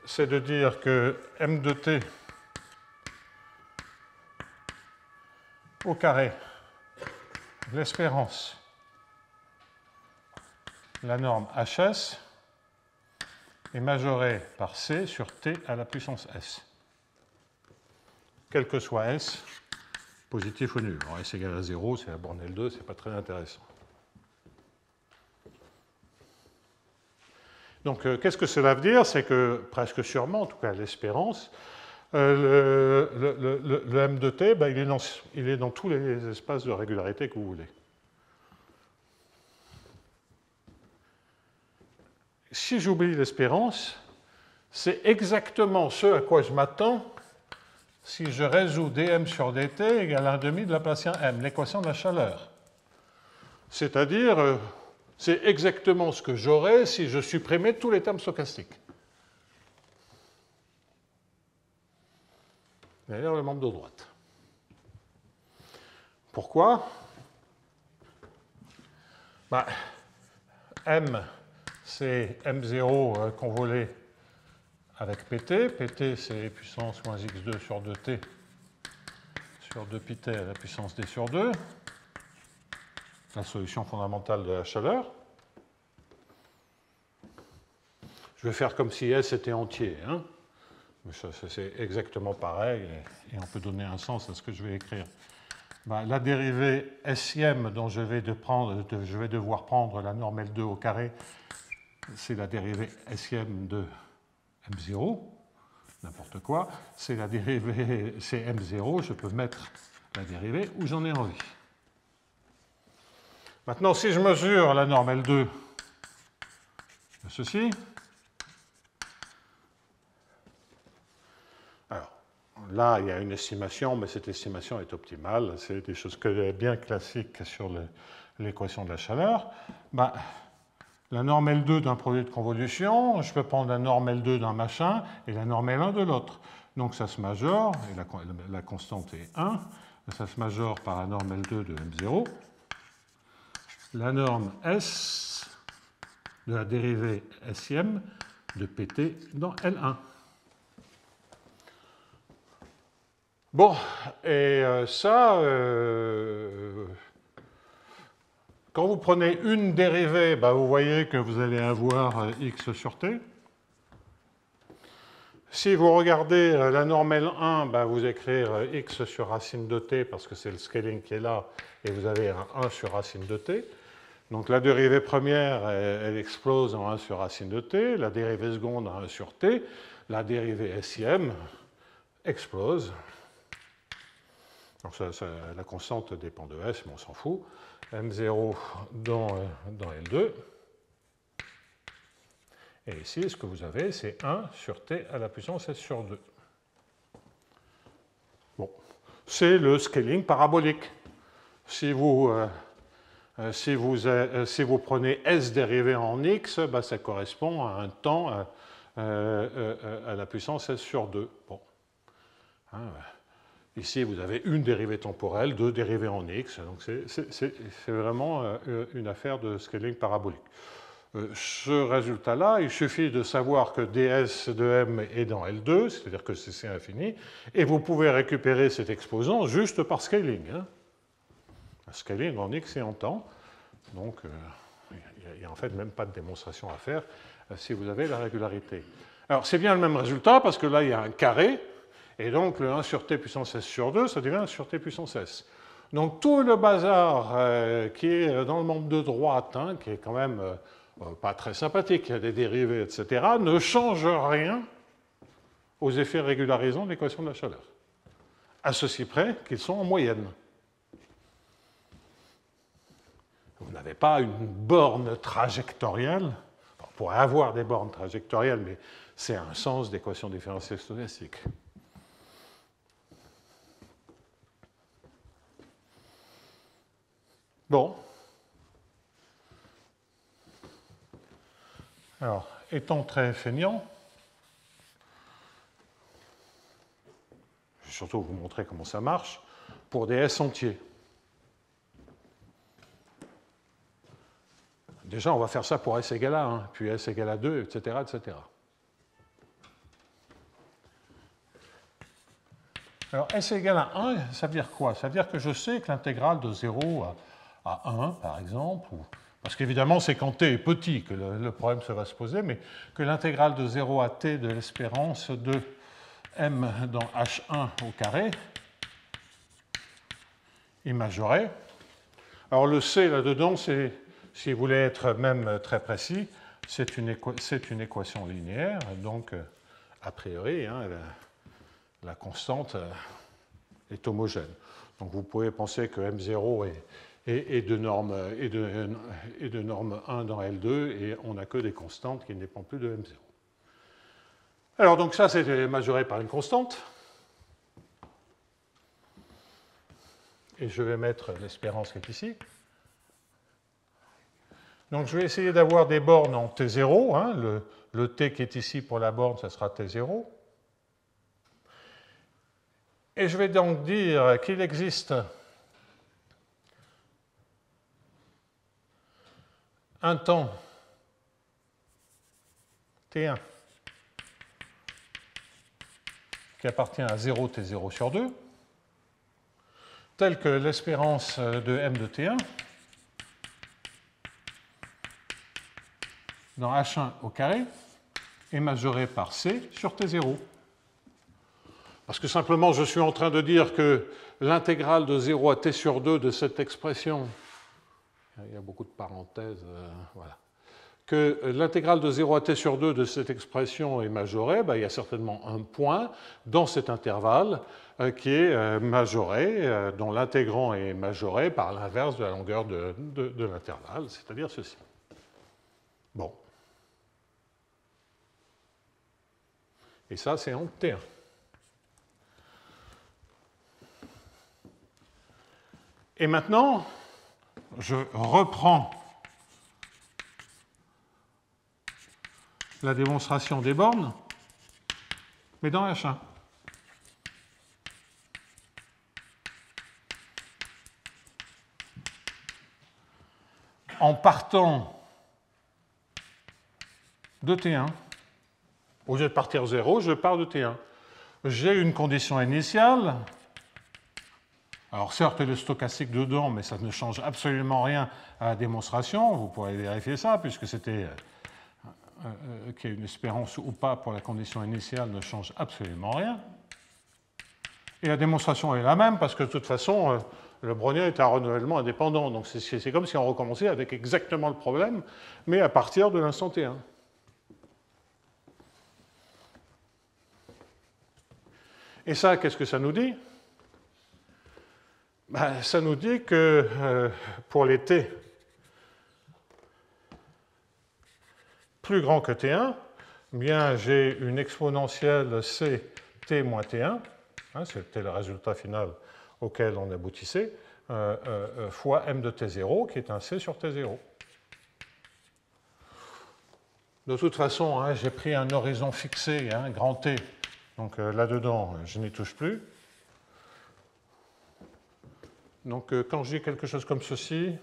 C'est de dire que M de T au carré, l'espérance, la norme HS, est majorée par C sur T à la puissance S. Quel que soit S, positif ou nul. Alors S égale à 0, c'est la borne L2, c'est pas très intéressant. Donc, qu'est-ce que cela veut dire? C'est que, presque sûrement, en tout cas l'espérance, le M de T, ben, il est dans tous les espaces de régularité que vous voulez. Si j'oublie l'espérance, c'est exactement ce à quoi je m'attends si je résous dm sur dt égale 1,5 de Laplacien m, l'équation de la chaleur. C'est-à-dire, c'est exactement ce que j'aurais si je supprimais tous les termes stochastiques. D'ailleurs, le membre de droite. Pourquoi? Bah, M, c'est M0 convolé avec PT. PT, c'est puissance moins x2 sur 2t sur 2πt à la puissance d sur 2. La solution fondamentale de la chaleur. Je vais faire comme si S était entier. Hein. Mais ça, c'est exactement pareil, et on peut donner un sens à ce que je vais écrire. Ben, la dérivée Sième dont je vais devoir prendre la norme L2 au carré, c'est la dérivée Sième de M0, n'importe quoi. C'est la dérivée, c'est M0, je peux mettre la dérivée où j'en ai envie. Maintenant, si je mesure la norme L2 de ceci, alors là, il y a une estimation, mais cette estimation est optimale. C'est des choses bien classiques sur l'équation de la chaleur. Ben, la norme L2 d'un produit de convolution, je peux prendre la norme L2 d'un machin et la norme L1 de l'autre. Donc ça se majore, et la constante est 1, ça se majore par la norme L2 de M0. La norme S de la dérivée Sième de PT dans L1. Bon, et ça, quand vous prenez une dérivée, ben vous voyez que vous allez avoir x sur t. Si vous regardez la norme L1, ben vous écrire x sur racine de t, parce que c'est le scaling qui est là, et vous avez un 1 sur racine de t. Donc la dérivée première, elle explose en 1 sur racine de t, la dérivée seconde en 1 sur t, la dérivée Sième explose. Donc la constante dépend de S, mais on s'en fout. M0 dans L2. Et ici, ce que vous avez, c'est 1 sur t à la puissance S sur 2. Bon, c'est le scaling parabolique. Si vous prenez S dérivé en x, bah, ça correspond à un temps à la puissance S sur 2. Bon. Hein, ici, vous avez une dérivée temporelle, deux dérivées en x. Donc c'est vraiment une affaire de scaling parabolique. Ce résultat-là, il suffit de savoir que ds de m est dans L2, c'est-à-dire que c'est infini, et vous pouvez récupérer cet exposant juste par scaling. Hein. Scaling en x et en temps. Donc, il n'y a en fait même pas de démonstration à faire si vous avez la régularité. Alors, c'est bien le même résultat parce que là, il y a un carré, et donc le 1 sur t puissance s sur 2, ça devient 1 sur t puissance s. Donc, tout le bazar qui est dans le membre de droite, hein, qui est quand même pas très sympathique, il y a des dérivés, etc., ne change rien aux effets régularisants de l'équation de la chaleur, à ceci près qu'ils sont en moyenne. Vous n'avez pas une borne trajectorielle. On pourrait avoir des bornes trajectorielles, mais c'est un sens d'équation différentielle stochastique. Bon. Alors, étant très feignant, je vais surtout vous montrer comment ça marche, pour des S entiers. Déjà, on va faire ça pour S égale à 1, puis S égale à 2, etc., etc. Alors, S égale à 1, ça veut dire quoi? Ça veut dire que je sais que l'intégrale de 0 à 1, par exemple, parce qu'évidemment, c'est quand t est petit que le problème se va se poser, mais que l'intégrale de 0 à t de l'espérance de m dans H1 au carré est majoré. Alors, le C là-dedans, c'est, si vous voulez être même très précis, c'est une équation linéaire, donc, a priori, hein, la constante est homogène. Donc vous pouvez penser que M0 est de norme 1 dans L2 et on n'a que des constantes qui ne dépendent plus de M0. Alors donc ça c'est majoré par une constante. Et je vais mettre l'espérance qui est ici. Donc je vais essayer d'avoir des bornes en T0. Hein, le T qui est ici pour la borne, ça sera T0. Et je vais donc dire qu'il existe un temps T1 qui appartient à 0 T0 sur 2, tel que l'espérance de M de T1 dans H1 au carré est majoré par C sur T0. Parce que simplement, je suis en train de dire que l'intégrale de 0 à t sur 2 de cette expression, il y a beaucoup de parenthèses, voilà, que l'intégrale de 0 à t sur 2 de cette expression est majorée, ben, il y a certainement un point dans cet intervalle qui est majoré, dont l'intégrand est majoré par l'inverse de la longueur de l'intervalle, c'est-à-dire ceci. Bon. Et ça, c'est en T1. Et maintenant, je reprends la démonstration des bornes, mais dans H1. En partant de T1, au lieu de partir de 0, je pars de T1. J'ai une condition initiale. Alors certes, le stochastique dedans, mais ça ne change absolument rien à la démonstration. Vous pourrez vérifier ça, puisque c'était qu'il y ait une espérance ou pas pour la condition initiale ne change absolument rien. Et la démonstration est la même, parce que de toute façon, le brownien est un renouvellement indépendant. Donc c'est comme si on recommençait avec exactement le problème, mais à partir de l'instant T1. Et ça, qu'est-ce que ça nous dit? Ben, ça nous dit que pour les t plus grands que t1, bien j'ai une exponentielle c t moins t1, hein, c'était le résultat final auquel on aboutissait, fois m de t0, qui est un c sur t0. De toute façon, hein, j'ai pris un horizon fixé, hein, grand T, donc là-dedans, je n'y touche plus. Donc quand je dis quelque chose comme ceci,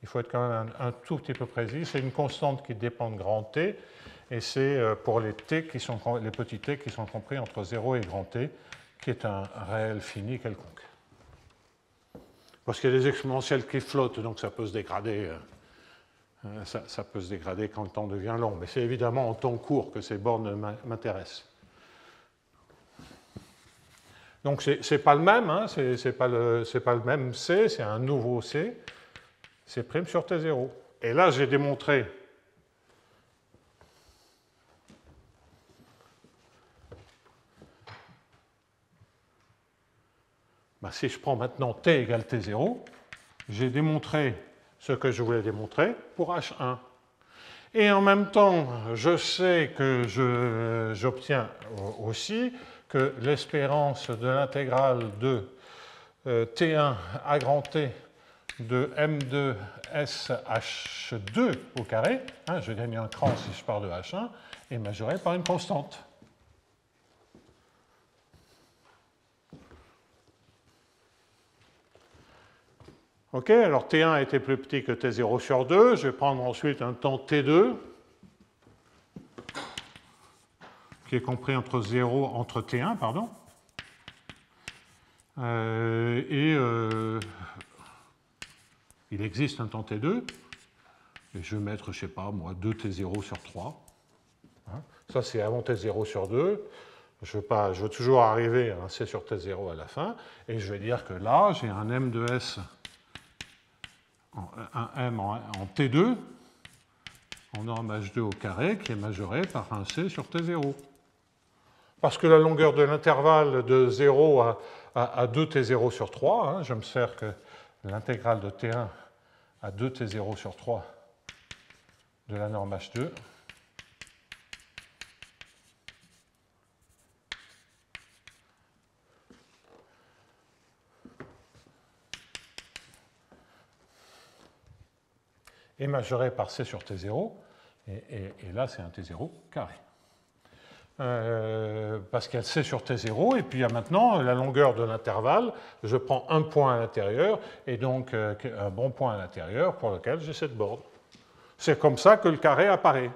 il faut être quand même un tout petit peu précis. C'est une constante qui dépend de grand T, et c'est pour les petits t qui sont compris entre 0 et grand T, qui est un réel fini quelconque. Parce qu'il y a des exponentielles qui flottent, donc ça peut se dégrader. Ça peut se dégrader quand le temps devient long. Mais c'est évidemment en temps court que ces bornes m'intéressent. Donc ce n'est pas le même, hein, c'est pas le même C, c'est un nouveau C, C' sur T0. Et là, j'ai démontré si je prends maintenant T égale T0, j'ai démontré ce que je voulais démontrer pour H1. Et en même temps, je sais que j'obtiens aussi que l'espérance de l'intégrale de T1 à grand T de M2 SH2 au carré, hein, je gagne un cran si je pars de H1, est majorée par une constante. Ok, alors T1 était plus petit que T0 sur 2. Je vais prendre ensuite un temps T2, qui est compris entre T1, pardon. Il existe un temps T2, et je vais mettre, je ne sais pas, moi, 2T0 sur 3. Hein, ça, c'est avant T0 sur 2. Je veux toujours arriver à un C sur T0 à la fin, et je vais dire que là, j'ai un M de S, un M en T2, en norme H2 au carré, qui est majoré par un C sur T0. Parce que la longueur de l'intervalle de 0 à 2T0 sur 3, hein, je me sers que l'intégrale de T1 à 2T0 sur 3 de la norme H2. Est majoré par C sur T0, et là c'est un T0 carré. Parce qu'il y a C sur T0, et puis il y a maintenant la longueur de l'intervalle, je prends un point à l'intérieur, et donc un bon point à l'intérieur pour lequel j'ai cette borne. C'est comme ça que le carré apparaît.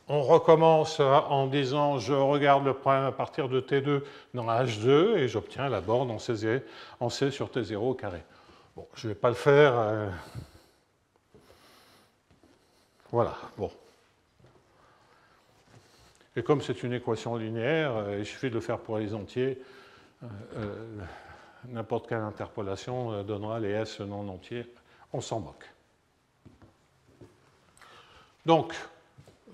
On recommence en disant je regarde le problème à partir de T2 dans H2, et j'obtiens la borne en C sur T0 au carré. Bon, je ne vais pas le faire. Voilà, bon. Et comme c'est une équation linéaire, il suffit de le faire pour les entiers. N'importe quelle interpolation donnera les S non entiers. On s'en moque. Donc,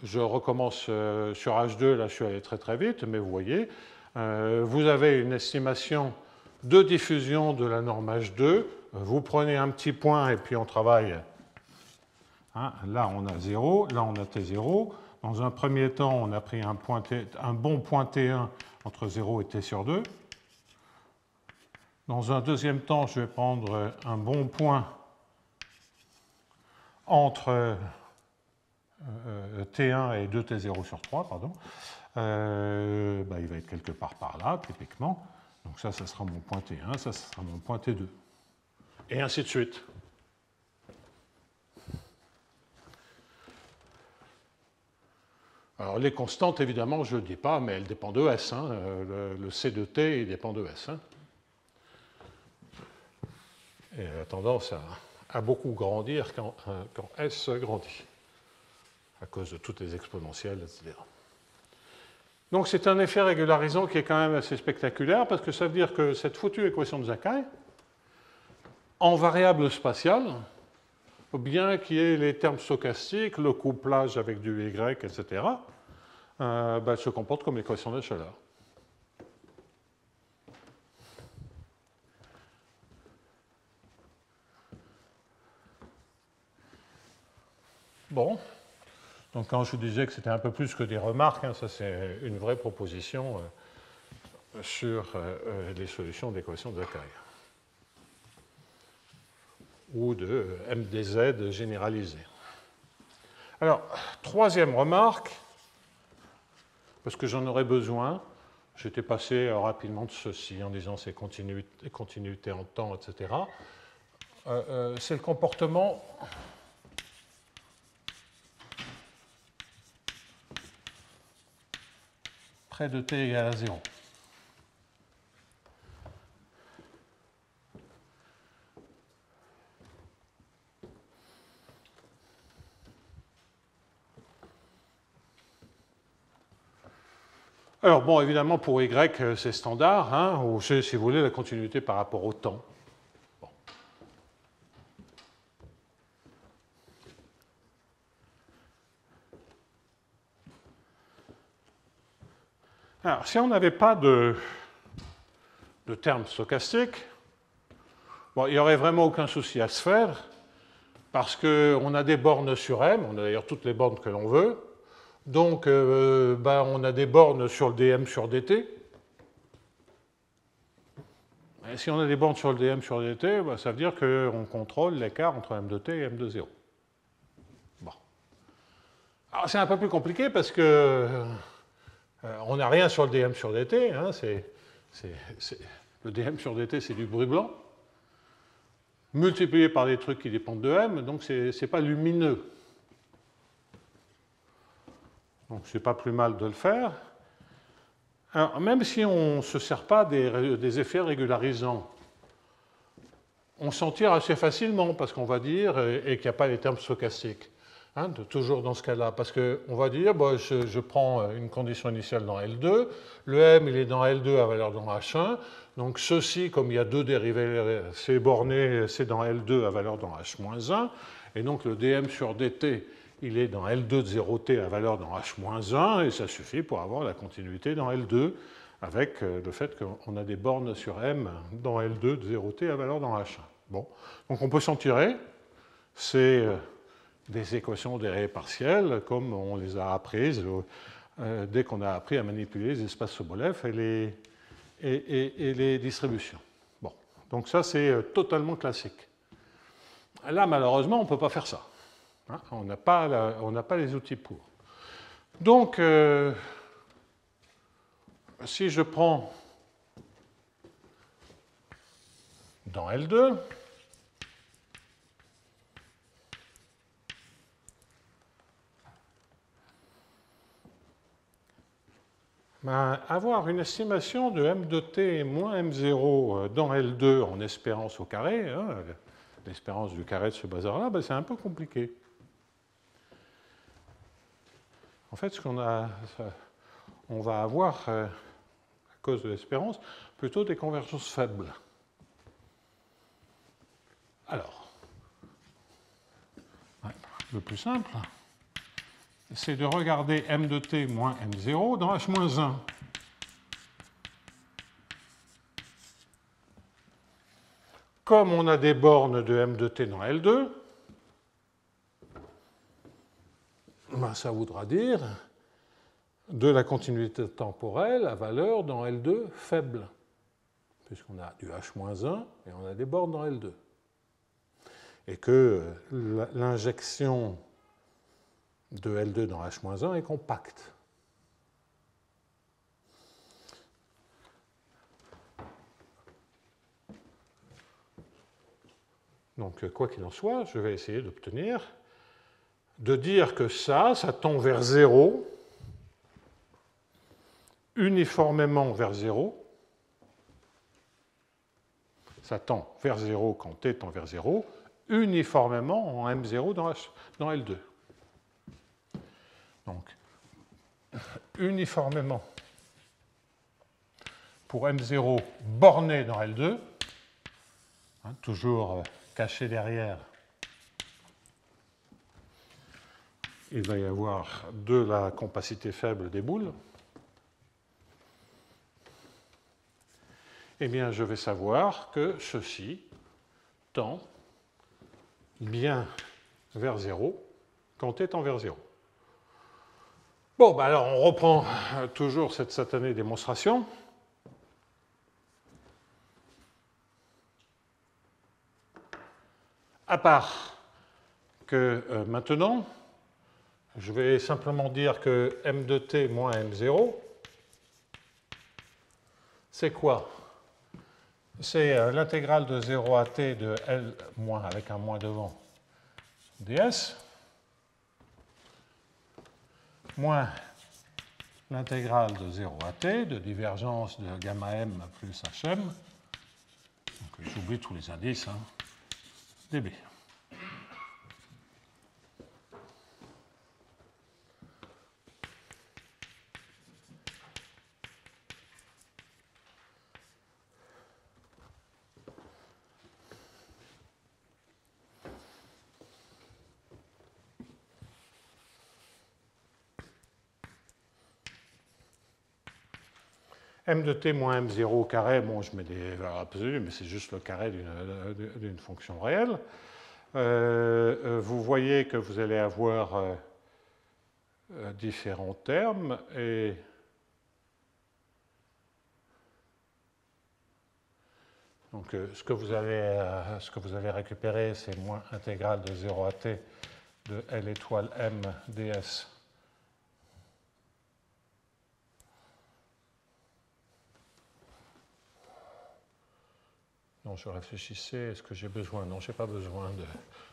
je recommence sur H2. Là, je suis allé très très vite, mais vous voyez, vous avez une estimation de diffusion de la norme H2. Vous prenez un petit point et puis on travaille. Hein, là, on a 0. Là, on a T0. Dans un premier temps, on a pris un bon point T1 entre 0 et T sur 2. Dans un deuxième temps, je vais prendre un bon point entre T1 et 2T0 sur 3, pardon. Il va être quelque part par là, typiquement. Donc ça sera mon point T1, ça sera mon point T2. Et ainsi de suite. Alors les constantes, évidemment, je ne le dis pas, mais elles dépendent de S. Hein. Le C de T, il dépend de S. Hein. Et elle a tendance à beaucoup grandir quand S grandit, à cause de toutes les exponentielles, etc. Donc c'est un effet régularisant qui est quand même assez spectaculaire, parce que ça veut dire que cette foutue équation de Sakai, en variable spatiale, bien qu'il y ait les termes stochastiques, le couplage avec du Y, etc., elle se comporte comme l'équation de la chaleur. Bon, donc quand je vous disais que c'était un peu plus que des remarques, hein, ça c'est une vraie proposition sur les solutions d'équations de Sakai. Ou de MdZ généralisé. Alors, troisième remarque, parce que j'en aurais besoin, j'étais passé rapidement de ceci en disant c'est continuité en temps, etc. C'est le comportement près de t égale à 0. Alors, bon, évidemment, pour Y, c'est standard, hein, ou c'est, si vous voulez, la continuité par rapport au temps. Bon. Alors, si on n'avait pas de termes stochastiques, bon, il n'y aurait vraiment aucun souci à se faire, parce qu'on a des bornes sur M, on a d'ailleurs toutes les bornes que l'on veut, donc on a des bornes sur le dm sur dt. Et si on a des bornes sur le dm sur dt, ça veut dire qu'on contrôle l'écart entre m de t et m de 0. Bon. Alors c'est un peu plus compliqué parce que on n'a rien sur le dm sur dt. Hein, le dm sur dt, c'est du bruit blanc, multiplié par des trucs qui dépendent de m, donc c'est n'est pas lumineux. Donc c'est pas plus mal de le faire. Alors, même si on ne se sert pas des effets régularisants, on s'en tire assez facilement parce qu'on va dire, et qu'il n'y a pas les termes stochastiques, hein, toujours dans ce cas-là, parce qu'on va dire, je prends une condition initiale dans L2, le M il est dans L2 à valeur dans H1, donc ceci, comme il y a deux dérivés, c'est borné, c'est dans L2 à valeur dans H-1, et donc le dm sur dt, il est dans L2 de 0t à valeur dans H-1, et ça suffit pour avoir la continuité dans L2, avec le fait qu'on a des bornes sur M dans L2 de 0t à valeur dans H1. Bon. Donc on peut s'en tirer. C'est des équations dérivées partielles, comme on les a apprises dès qu'on a appris à manipuler les espaces Sobolev et les distributions. Bon. Donc ça, c'est totalement classique. Là, malheureusement, on ne peut pas faire ça. Hein, on n'a pas les outils pour. Donc, si je prends dans L2, avoir une estimation de m de t moins m0 dans L2 en espérance au carré, hein, l'espérance du carré de ce bazar-là, c'est un peu compliqué. En fait, on va avoir, à cause de l'espérance, plutôt des convergences faibles. Alors, le plus simple, c'est de regarder m de t moins m0 dans h-1. Comme on a des bornes de m de t dans L2, ben ça voudra dire de la continuité temporelle à valeur dans L2 faible, puisqu'on a du h-1 et on a des bornes dans L2. Et que l'injection de L2 dans h-1 est compacte. Donc, quoi qu'il en soit, je vais essayer d'obtenir, de dire que ça tend vers 0, uniformément vers 0. Ça tend vers 0 quand t tend vers 0, uniformément en M0 dans L2. Donc, uniformément pour M0 borné dans L2, hein, toujours caché derrière, il va y avoir de la compacité faible des boules. Eh bien, je vais savoir que ceci tend bien vers 0 quand t tend vers 0. Bon, ben alors on reprend toujours cette satanée démonstration. À part que maintenant, je vais simplement dire que m de t moins m0, c'est quoi? C'est l'intégrale de 0 à t de L moins, avec un moins devant, ds, moins l'intégrale de 0 à t de divergence de gamma m plus hm. Donc j'oublie tous les indices, hein, dB. M de t moins m0 au carré, bon, je mets des valeurs absolues, mais c'est juste le carré d'une fonction réelle. Vous voyez que vous allez avoir différents termes, et donc ce que vous allez récupérer, c'est moins intégrale de 0 à t de L étoile m ds. Non, je réfléchissais, est-ce que j'ai besoin? Non, je n'ai pas besoin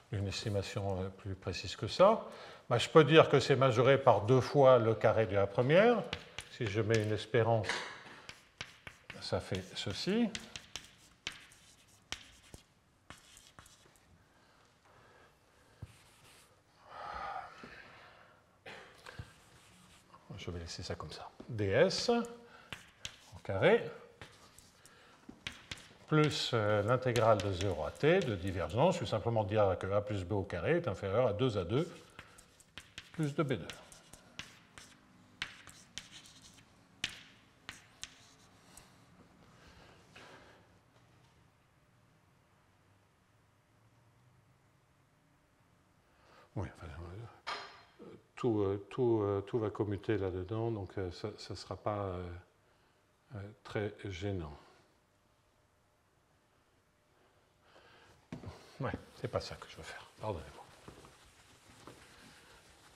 d'une estimation plus précise que ça. Ben, je peux dire que c'est majoré par 2 fois le carré de la première. Si je mets une espérance, ça fait ceci. Je vais laisser ça comme ça. ds en carré plus l'intégrale de 0 à t de divergence. Je vais simplement dire que a plus b au carré est inférieur à 2 à 2 plus 2b2. Oui, enfin, tout va commuter là-dedans, donc ça ne sera pas très gênant. Ouais, c'est pas ça que je veux faire, pardonnez-moi.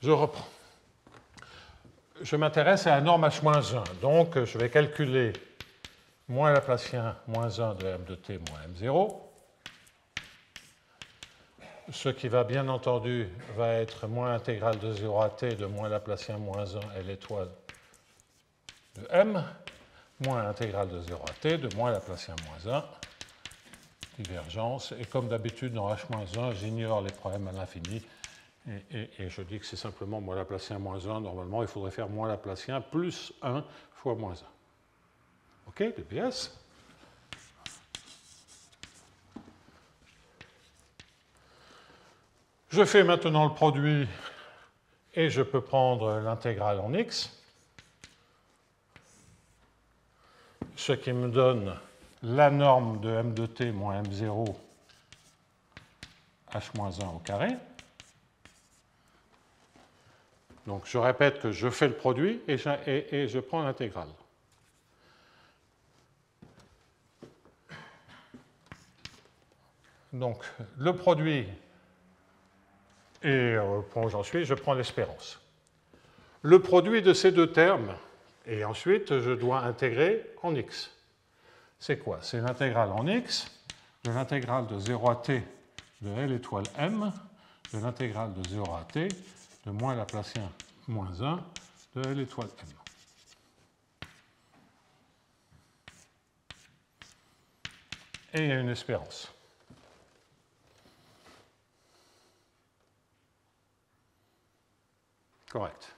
Je reprends. Je m'intéresse à la norme h-1, donc je vais calculer moins Laplacien moins 1 de m de t moins m0. Ce qui va bien entendu va être moins intégrale de 0 à t de moins Laplacien moins 1 L étoile de m, moins intégrale de 0 à t de moins Laplacien moins 1, divergence. Et comme d'habitude dans h-1, j'ignore les problèmes à l'infini Et je dis que c'est simplement moins Laplacien moins 1. Normalement, il faudrait faire moins Laplacien plus 1 fois moins 1. OK, dBs. Je fais maintenant le produit et je peux prendre l'intégrale en x, ce qui me donne la norme de m de t moins m0 h-1 au carré. Donc je répète que je fais le produit et je prends l'intégrale. Donc le produit, et au point où j'en suis, je prends l'espérance. Le produit de ces deux termes, et ensuite je dois intégrer en x. C'est quoi? C'est l'intégrale en x de l'intégrale de 0 à t de L étoile m, de l'intégrale de 0 à t de moins Laplacien moins 1 de L étoile m. Et il y a une espérance. Correct.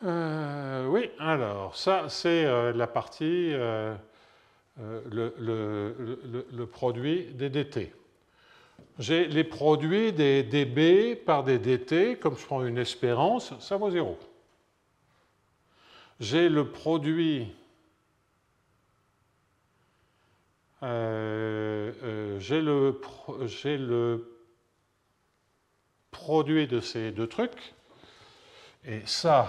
Oui, alors, ça, c'est la partie, le produit des dt. J'ai les produits des dB par des dt, comme je prends une espérance, ça vaut 0. J'ai le produit produit de ces deux trucs, et ça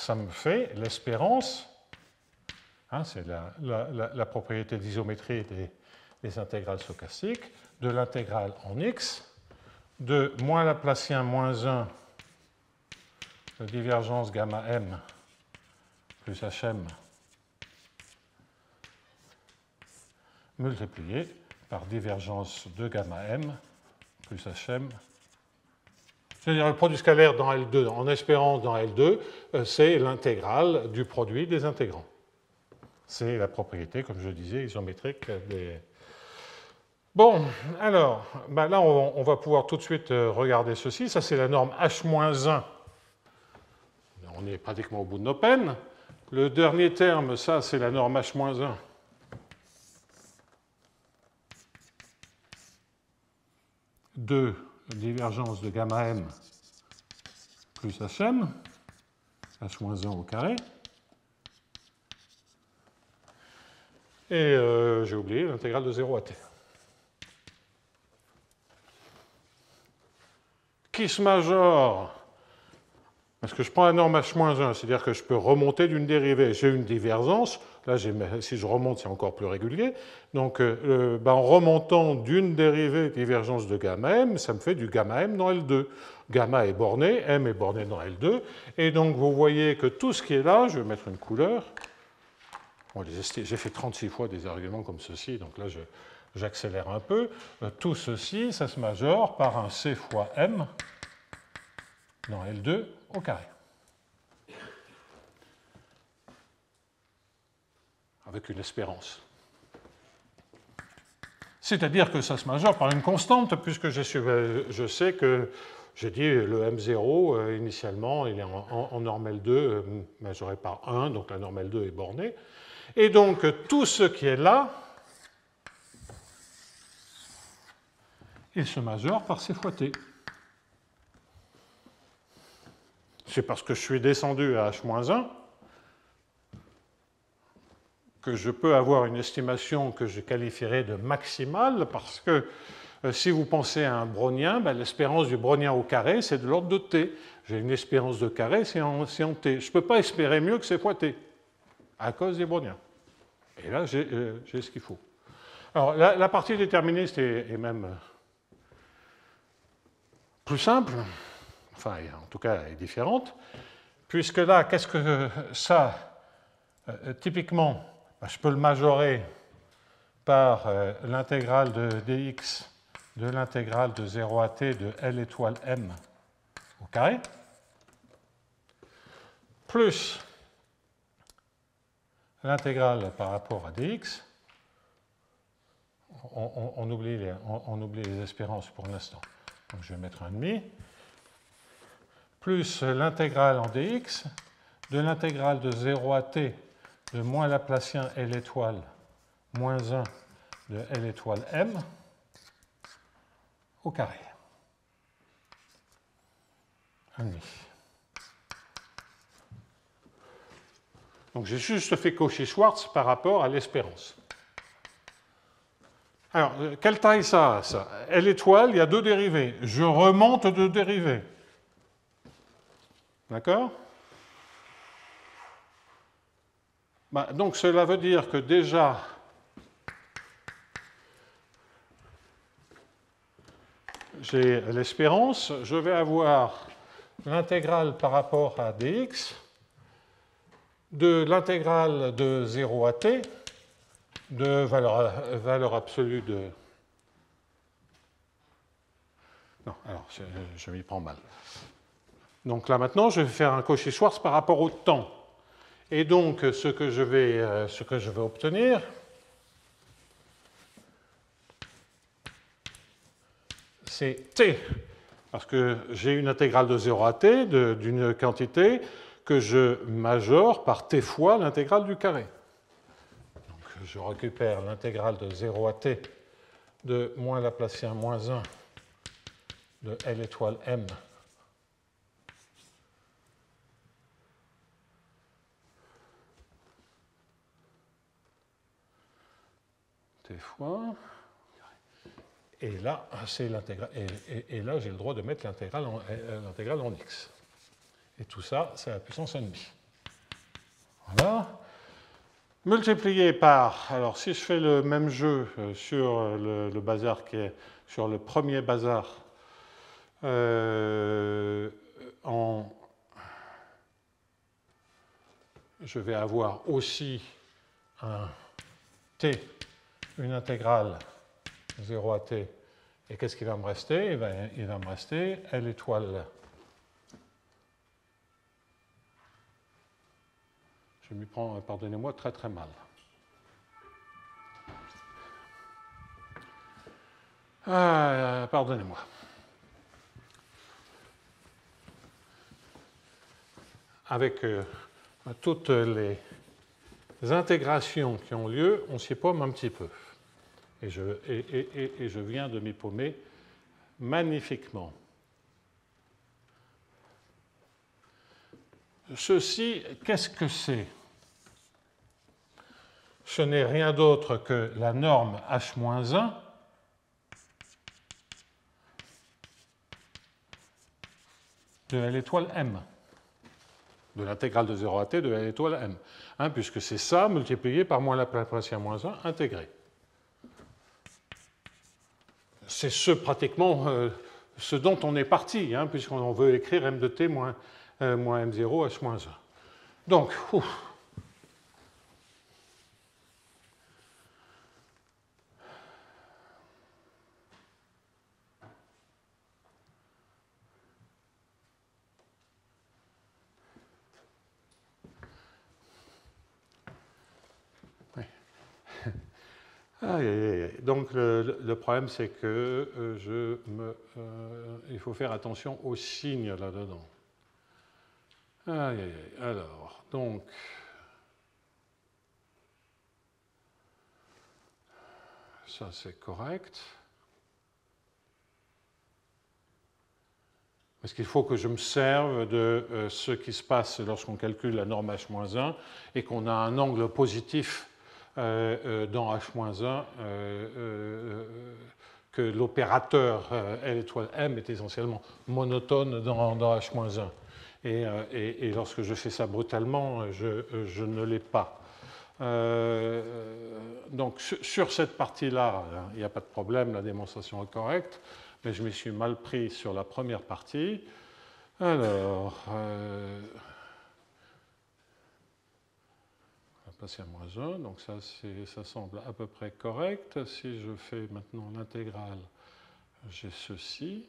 me fait l'espérance, hein, c'est la propriété d'isométrie des intégrales stochastiques, de l'intégrale en x, de moins Laplacien moins 1 de divergence gamma m plus hm multiplié par divergence de gamma m plus hm. C'est-à-dire le produit scalaire dans L2, en espérance dans L2, c'est l'intégrale du produit des intégrants. C'est la propriété, comme je disais, isométrique des... Bon, alors, ben là, on va pouvoir tout de suite regarder ceci. Ça, c'est la norme H-1. On est pratiquement au bout de nos peines. Le dernier terme, ça, c'est la norme H-1. De divergence de gamma m plus hm, h-1 au carré. Et j'ai oublié l'intégrale de 0 à t. Qui se majore? Parce que je prends la norme h-1, c'est-à-dire que je peux remonter d'une dérivée. J'ai une divergence. Là, si je remonte, c'est encore plus régulier. Donc, en remontant d'une dérivée divergence de gamma m, ça me fait du gamma m dans L2. Gamma est borné, m est borné dans L2. Et donc, vous voyez que tout ce qui est là, je vais mettre une couleur. Bon, j'ai fait 36 fois des arguments comme ceci, donc là, j'accélère un peu. Tout ceci, ça se majore par un c fois m dans L2 au carré. Avec une espérance. C'est-à-dire que ça se majore par une constante, puisque je sais que j'ai dit le M0, initialement, il est en norme L2 majoré par 1, donc la norme L2 est bornée. Et donc, tout ce qui est là, il se majore par C fois T. C'est parce que je suis descendu à H-1 que je peux avoir une estimation que je qualifierais de maximale, parce que si vous pensez à un brownien, l'espérance du brownien au carré, c'est de l'ordre de t. J'ai une espérance de carré, c'est en t. Je ne peux pas espérer mieux que c fois t, à cause des browniens. Et là, j'ai ce qu'il faut. Alors, la partie déterministe est même plus simple, enfin, en tout cas, est différente, puisque là, qu'est-ce que ça, typiquement, je peux le majorer par l'intégrale de dx de l'intégrale de 0 à t de L étoile m au carré, plus l'intégrale par rapport à dx on oublie les espérances pour l'instant. Donc je vais mettre 1,5, plus l'intégrale en dx de l'intégrale de 0 à t de moins Laplacien L étoile moins 1 de L étoile m au carré. 1,5. Donc j'ai juste fait Cauchy-Schwarz par rapport à l'espérance. Alors, quelle taille ça a, ça? L étoile, il y a 2 dérivés. Je remonte 2 dérivés. D'accord? Donc cela veut dire que déjà, j'ai l'espérance, je vais avoir l'intégrale par rapport à dx de l'intégrale de 0 à t de valeur absolue de... Non, alors je m'y prends mal. Donc là maintenant, je vais faire un Cauchy-Schwarz par rapport au temps. Et donc ce que je vais obtenir, c'est t, parce que j'ai une intégrale de 0 à t d'une quantité que je majore par t fois l'intégrale du carré. Donc je récupère l'intégrale de 0 à t de moins Laplacien moins 1 de L étoile m t fois. Et là, c'est l'intégrale. Et là, j'ai le droit de mettre l'intégrale en x. Et tout ça, c'est la puissance 1,5. Voilà. Multiplié par, alors si je fais le même jeu sur le bazar qui est sur le premier bazar, je vais avoir aussi un t, une intégrale 0 à t. Et qu'est-ce qui va me rester? Il va me rester L étoile. Je m'y prends, pardonnez-moi, très très mal. Pardonnez-moi. Avec toutes les intégrations qui ont lieu, on s'y paume un petit peu. Et je viens de m'y paumer magnifiquement. Ceci, qu'est-ce que c'est? Ce n'est rien d'autre que la norme H-1 de L étoile m, de l'intégrale de 0 à t de L étoile m, puisque c'est ça multiplié par moins Laplacien moins 1 intégré. C'est pratiquement ce dont on est parti, puisqu'on veut écrire m de t moins m0 h-1. Donc, donc le problème, c'est que il faut faire attention aux signes là-dedans. Alors, donc, ça c'est correct. Parce qu'il faut que je me serve de ce qui se passe lorsqu'on calcule la norme H-1 et qu'on a un angle positif dans H-1, que l'opérateur L étoile m est essentiellement monotone dans H-1. Et lorsque je fais ça brutalement, je ne l'ai pas. Donc sur cette partie-là, il n'y a pas de problème, la démonstration est correcte, mais je m'y suis mal pris sur la première partie. Alors, passer à moins 1, donc ça semble à peu près correct. Si je fais maintenant l'intégrale, j'ai ceci.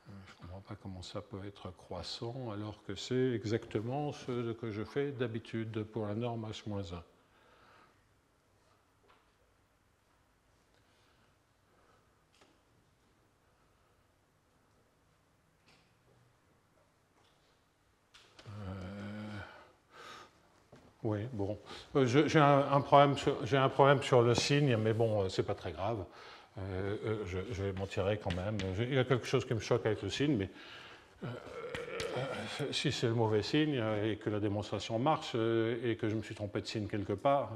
Je ne comprends pas comment ça peut être croissant alors que c'est exactement ce que je fais d'habitude pour la norme H-1. Oui, bon. J'ai un problème sur le signe, mais bon, c'est pas très grave. Je vais m'en tirer quand même. Il y a quelque chose qui me choque avec le signe, mais si c'est le mauvais signe et que la démonstration marche et que je me suis trompé de signe quelque part,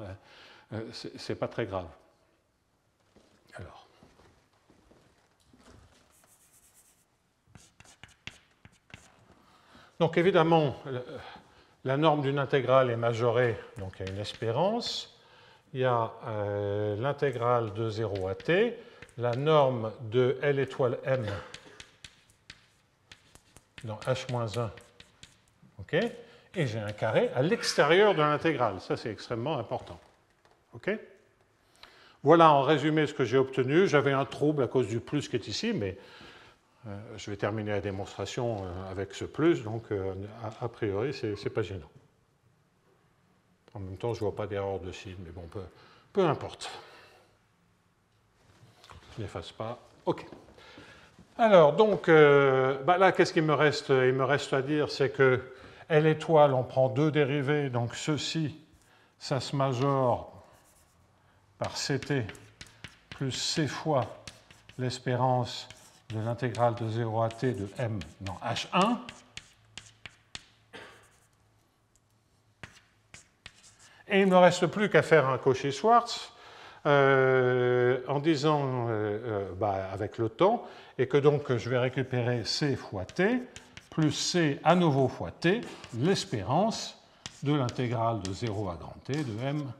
c'est pas très grave. Alors. Donc évidemment, la norme d'une intégrale est majorée, donc il y a une espérance. Il y a l'intégrale de 0 à t, la norme de L étoile m dans h-1, ok, et j'ai un carré à l'extérieur de l'intégrale. Ça, c'est extrêmement important. Ok. Voilà en résumé ce que j'ai obtenu. J'avais un trouble à cause du plus qui est ici, mais je vais terminer la démonstration avec ce plus, donc a priori, ce n'est pas gênant. En même temps, je ne vois pas d'erreur de signe, mais bon, peu importe. Je n'efface pas. OK. Alors, donc, là, qu'est-ce qu'il me reste? Il me reste à dire, c'est que L étoile, on prend deux dérivés, donc ceci, ça se majore par Ct plus C fois l'espérance de l'intégrale de 0 à t de m dans H1. Et il ne me reste plus qu'à faire un Cauchy-Schwarz en disant, avec le temps, et que donc je vais récupérer C fois t, plus C à nouveau fois t, l'espérance de l'intégrale de 0 à grand T de m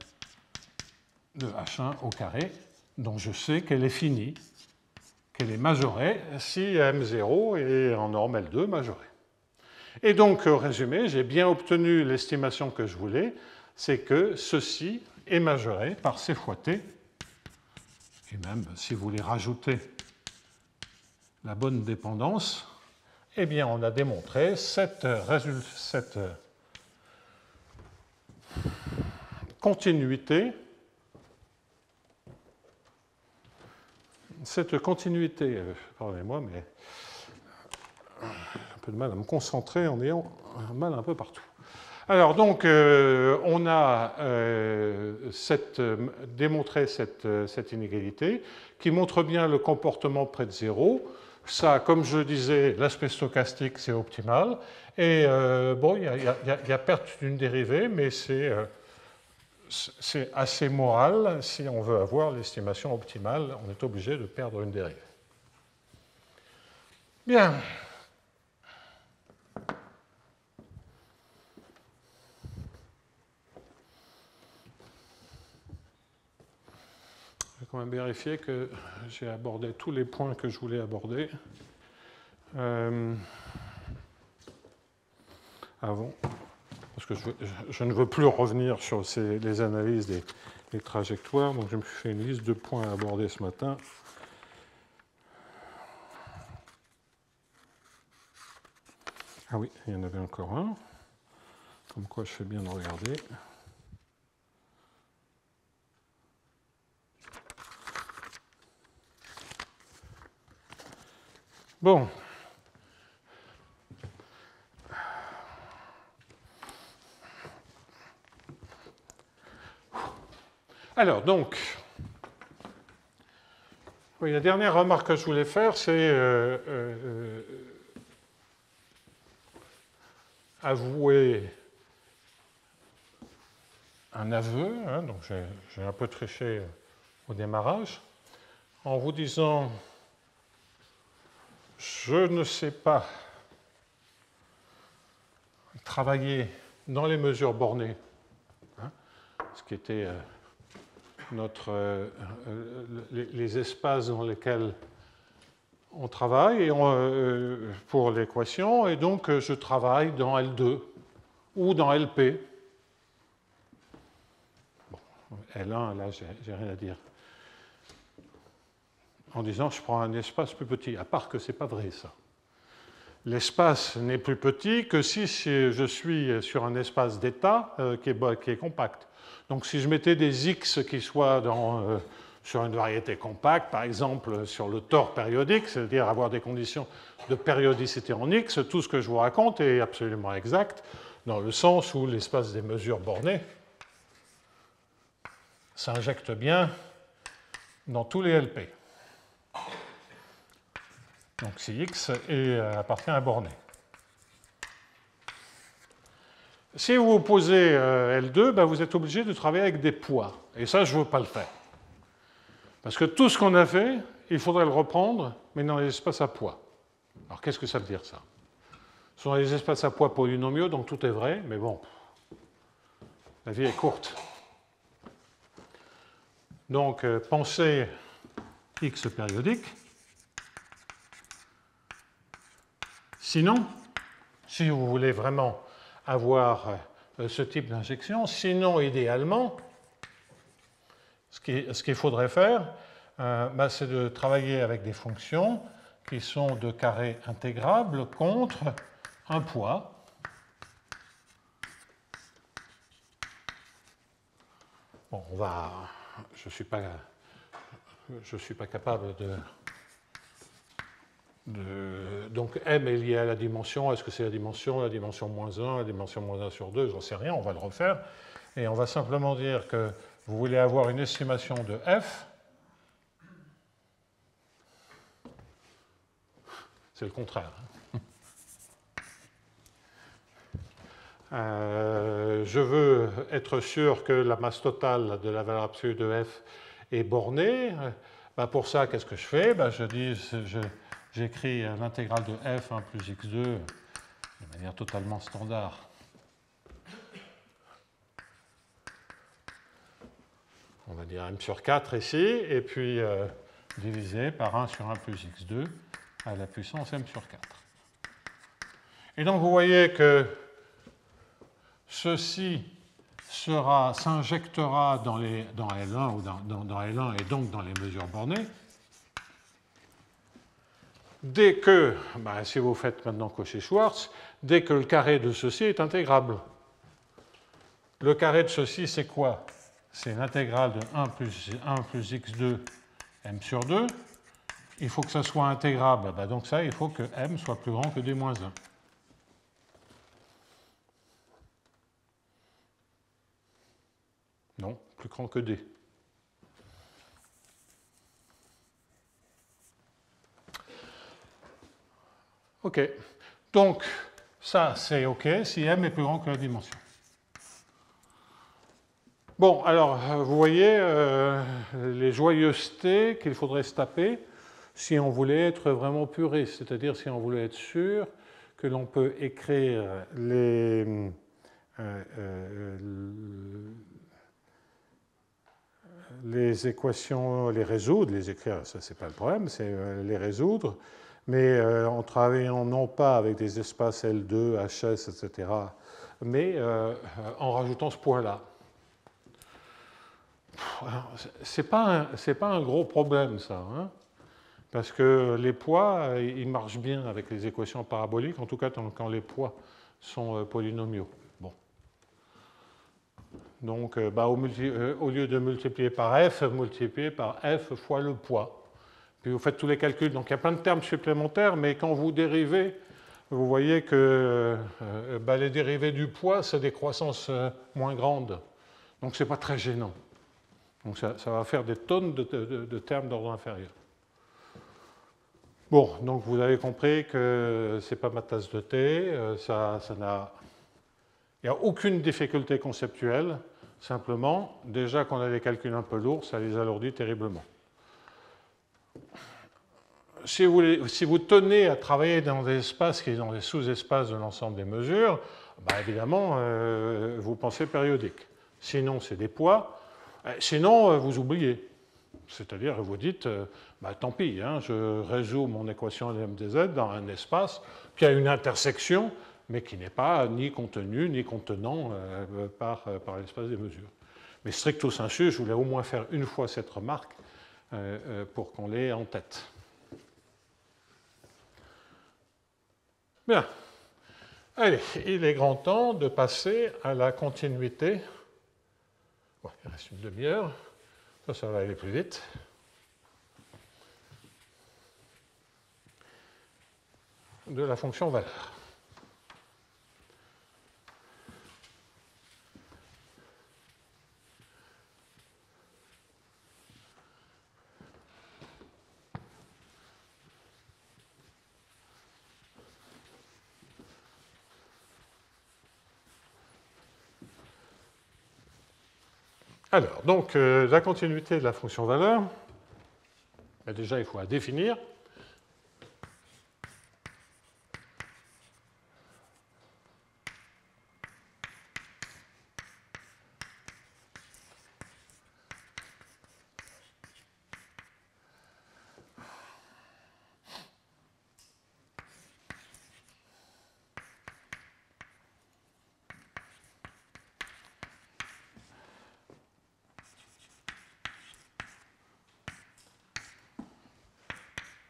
de H1 au carré, dont je sais qu'elle est finie, qu'elle est majorée si M0 est en norme L2 majorée. Et donc, au résumé, j'ai bien obtenu l'estimation que je voulais, c'est que ceci est majoré par C fois T. Et même, si vous voulez rajouter la bonne dépendance, eh bien, on a démontré cette continuité. Cette continuité, pardonnez-moi, mais j'ai un peu de mal à me concentrer en ayant mal un peu partout. Alors, donc, on a démontré cette inégalité qui montre bien le comportement près de zéro. Ça, comme je disais, l'aspect stochastique, c'est optimal. Et bon, il y a perte d'une dérivée, mais c'est assez moral. Si on veut avoir l'estimation optimale, on est obligé de perdre une dérivée. Bien. Je vais quand même vérifier que j'ai abordé tous les points que je voulais aborder avant. Parce que je ne veux plus revenir sur les analyses des trajectoires, donc je me suis fait une liste de points à aborder ce matin. Ah oui, il y en avait encore un, comme quoi je fais bien de regarder. Bon. Alors, donc, oui, la dernière remarque que je voulais faire, c'est avouer un aveu, hein, donc j'ai un peu triché au démarrage, en vous disant, je ne sais pas travailler dans les mesures bornées, hein, ce qui était les espaces dans lesquels on travaille pour l'équation, et donc je travaille dans L2 ou dans LP. Bon, L1, là, j'ai rien à dire. En disant, je prends un espace plus petit, à part que ce n'est pas vrai, ça. L'espace n'est plus petit que si je suis sur un espace d'état qui est compact. Donc si je mettais des x qui soient sur une variété compacte, par exemple sur le tore périodique, c'est-à-dire avoir des conditions de périodicité en x, tout ce que je vous raconte est absolument exact, dans le sens où l'espace des mesures bornées s'injecte bien dans tous les LP. Donc si X appartient à borné. Si vous posez L2, ben vous êtes obligé de travailler avec des poids. Et ça, je ne veux pas le faire. Parce que tout ce qu'on a fait, il faudrait le reprendre, mais dans les espaces à poids. Alors qu'est-ce que ça veut dire, ça? Ce sont des espaces à poids polynomiaux, donc tout est vrai, mais bon, la vie est courte. Donc, pensez X périodique. Sinon, si vous voulez vraiment avoir ce type d'injection, sinon, idéalement, ce qu'il faudrait faire, c'est de travailler avec des fonctions qui sont de carré intégrable contre un poids. Bon, je ne suis pas capable donc M est lié à la dimension. Est-ce que c'est la dimension moins 1, la dimension moins 1 sur 2? J'en sais rien, on va le refaire. Et on va simplement dire que vous voulez avoir une estimation de F. C'est le contraire. Je veux être sûr que la masse totale de la valeur absolue de F est bornée. Pour ça, qu'est-ce que je fais? J'écris l'intégrale de F1 plus x2 de manière totalement standard. On va dire m sur 4 ici, et puis divisé par 1 sur 1 plus x2 à la puissance m sur 4. Et donc vous voyez que ceci s'injectera dans L1 ou dans L1 et donc dans les mesures bornées. Dès que, si vous faites maintenant Cauchy-Schwarz, dès que le carré de ceci est intégrable. Le carré de ceci, c'est quoi? C'est l'intégrale de 1 plus x2 m sur 2. Il faut que ça soit intégrable. Donc ça, il faut que m soit plus grand que d-1. Non, plus grand que d. OK. Donc, ça, c'est OK si m est plus grand que la dimension. Bon, alors, vous voyez les joyeusetés qu'il faudrait se taper si on voulait être vraiment puriste, c'est-à-dire si on voulait être sûr que l'on peut écrire les équations, les résoudre, les écrire, ça c'est pas le problème, c'est les résoudre, mais en travaillant non pas avec des espaces L2, HS, etc., mais en rajoutant ce point-là. C'est pas un gros problème, ça, hein, parce que les poids, ils marchent bien avec les équations paraboliques, en tout cas quand les poids sont polynomiaux. Bon. Donc, au lieu de multiplier par f, multipliez par f fois le poids. Puis vous faites tous les calculs. Donc, il y a plein de termes supplémentaires, mais quand vous dérivez, vous voyez que les dérivés du poids, c'est des croissances moins grandes. Donc, ce n'est pas très gênant. Donc, ça va faire des tonnes de termes d'ordre inférieur. Bon, donc vous avez compris que ce n'est pas ma tasse de thé. Il n'y a aucune difficulté conceptuelle. Simplement, déjà qu'on a des calculs un peu lourds, ça les alourdit terriblement. Si vous tenez à travailler dans des espaces qui sont des sous-espaces de l'ensemble des mesures, évidemment, vous pensez périodique. Sinon, c'est des poids. Sinon, vous oubliez. C'est-à-dire, vous dites, tant pis, hein, je résous mon équation de MdZ dans un espace qui a une intersection, mais qui n'est pas ni contenu ni contenant par l'espace des mesures. Mais stricto sensu, je voulais au moins faire une fois cette remarque pour qu'on l'ait en tête. Bien. Allez, il est grand temps de passer à la continuité. Bon, il reste une demi-heure. Ça va aller plus vite. De la fonction valeur. Alors, donc, la continuité de la fonction valeur, déjà, il faut la définir.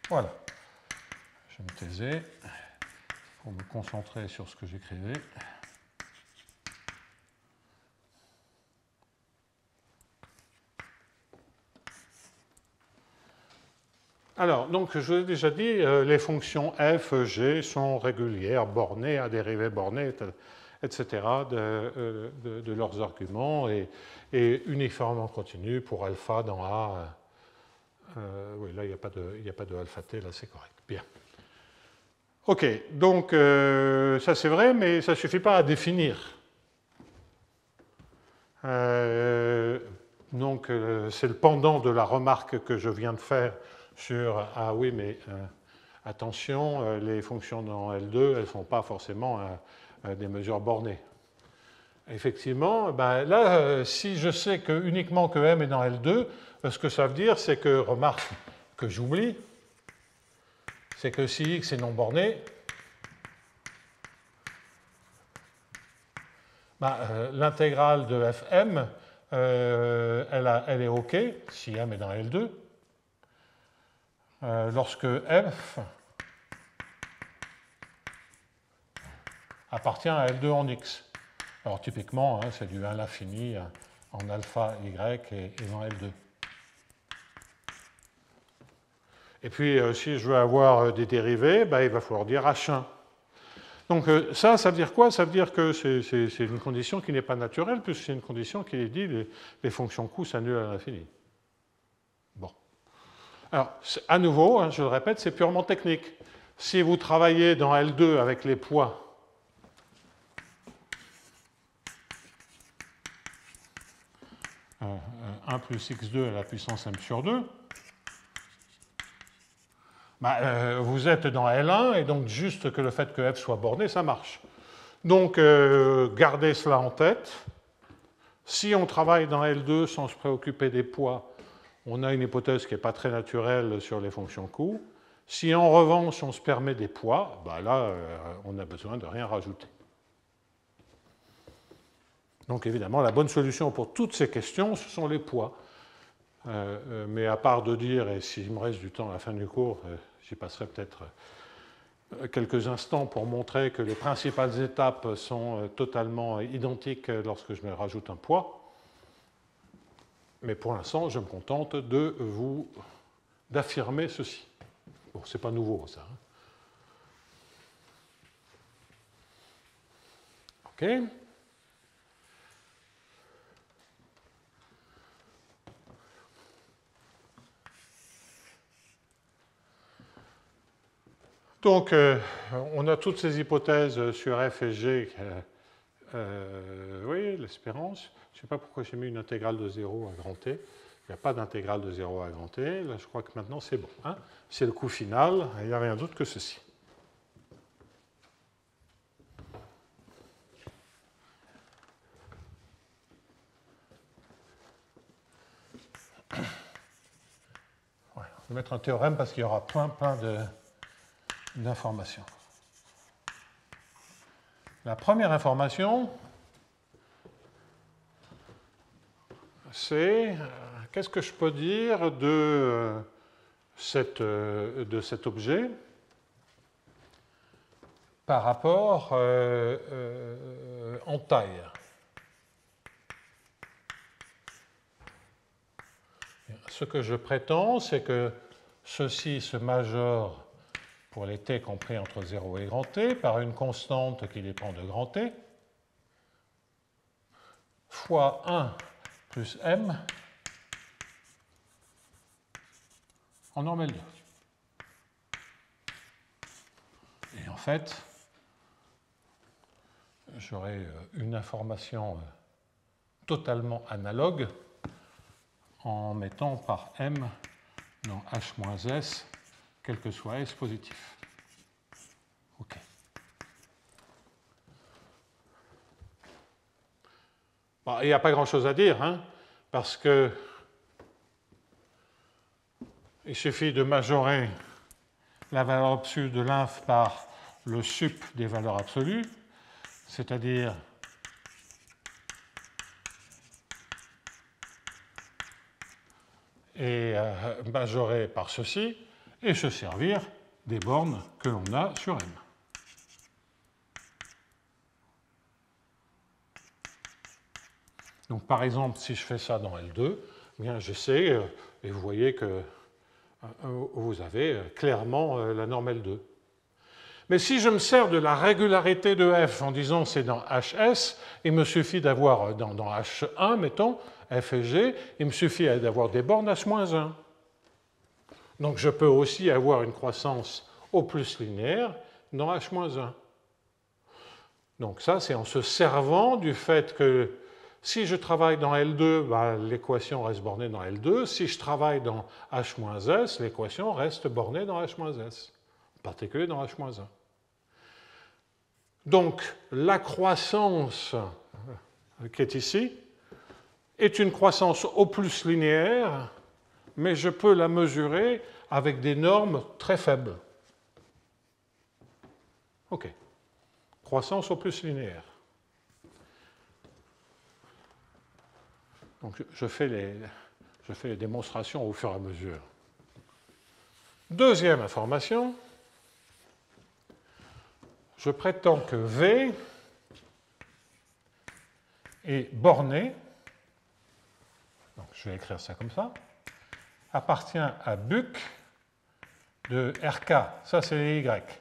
Voilà. Je vais me taisais pour me concentrer sur ce que j'écrivais. Alors, donc, je vous ai déjà dit, les fonctions f, g sont régulières, bornées, à dérivées bornées, etc., de leurs arguments, et uniformément continues pour alpha dans A. Oui, là, il n'y a pas de alpha t, là, c'est correct. Bien. OK, donc, ça c'est vrai, mais ça ne suffit pas à définir. Donc, c'est le pendant de la remarque que je viens de faire sur « Ah oui, mais attention, les fonctions dans L2, elles ne sont pas forcément des mesures bornées. » Effectivement, ben là, si je sais uniquement que M est dans L2, ce que ça veut dire, c'est que, remarque que j'oublie, c'est que si X est non borné, ben, l'intégrale de Fm, elle est OK si M est dans L2. Lorsque F appartient à L2 en X. Alors typiquement, c'est du 1 à l'infini en alpha Y et dans L2. Et puis, si je veux avoir des dérivés, ben, il va falloir dire H1. Donc ça veut dire quoi? Ça veut dire que c'est une condition qui n'est pas naturelle, puisque c'est une condition qui dit les fonctions coûts s'annulent à l'infini. Bon. Alors, à nouveau, je le répète, c'est purement technique. Si vous travaillez dans L2 avec les poids, « 1 plus x2 à la puissance m sur 2 », vous êtes dans L1, et donc juste que le fait que f soit borné, ça marche. Donc, gardez cela en tête. Si on travaille dans L2 sans se préoccuper des poids, on a une hypothèse qui n'est pas très naturelle sur les fonctions coûts. Si en revanche on se permet des poids, ben là, on n'a besoin de rien rajouter. Donc évidemment, la bonne solution pour toutes ces questions, ce sont les poids. Mais à part de dire, et s'il me reste du temps à la fin du cours, j'y passerai peut-être quelques instants pour montrer que les principales étapes sont totalement identiques lorsque je me rajoute un poids. Mais pour l'instant, je me contente d'affirmer ceci. Bon, c'est pas nouveau, ça. OK. Donc, on a toutes ces hypothèses sur F et G. Oui, l'espérance. Je ne sais pas pourquoi j'ai mis une intégrale de 0 à grand T. Il n'y a pas d'intégrale de 0 à grand T. Là, je crois que maintenant, c'est bon. Hein, c'est le coût final. Il n'y a rien d'autre que ceci. Ouais, je vais mettre un théorème parce qu'il y aura plein d'informations. La première information, c'est qu'est-ce que je peux dire de cet objet par rapport en taille. Ce que je prétends, c'est que ceci se majore pour les t compris entre 0 et grand T par une constante qui dépend de grand T fois 1 plus m en norme L2. Et en fait, j'aurai une information totalement analogue en mettant par M dans H-S, quel que soit S positif. OK. Bon, il n'y a pas grand-chose à dire, hein, parce que il suffit de majorer la valeur absolue de l'inf par le sup des valeurs absolues, c'est-à-dire et majorer par ceci, et se servir des bornes que l'on a sur M. Donc par exemple, si je fais ça dans L2, eh bien j'essaie, et vous voyez que vous avez clairement la norme L2. Mais si je me sers de la régularité de F en disant c'est dans HS, il me suffit d'avoir dans H1, mettons, F et G, il me suffit d'avoir des bornes H-1. Donc je peux aussi avoir une croissance au plus linéaire dans H-1. Donc ça, c'est en se servant du fait que si je travaille dans L2, bah, l'équation reste bornée dans L2. Si je travaille dans H-S, l'équation reste bornée dans H-S, en particulier dans H-1. Donc la croissance qui est ici est une croissance au plus linéaire, mais je peux la mesurer avec des normes très faibles. OK. Croissance au plus linéaire. Donc je fais les démonstrations au fur et à mesure. Deuxième information, je prétends que V est borné, donc je vais écrire ça comme ça, appartient à BUC de RK, ça c'est les Y,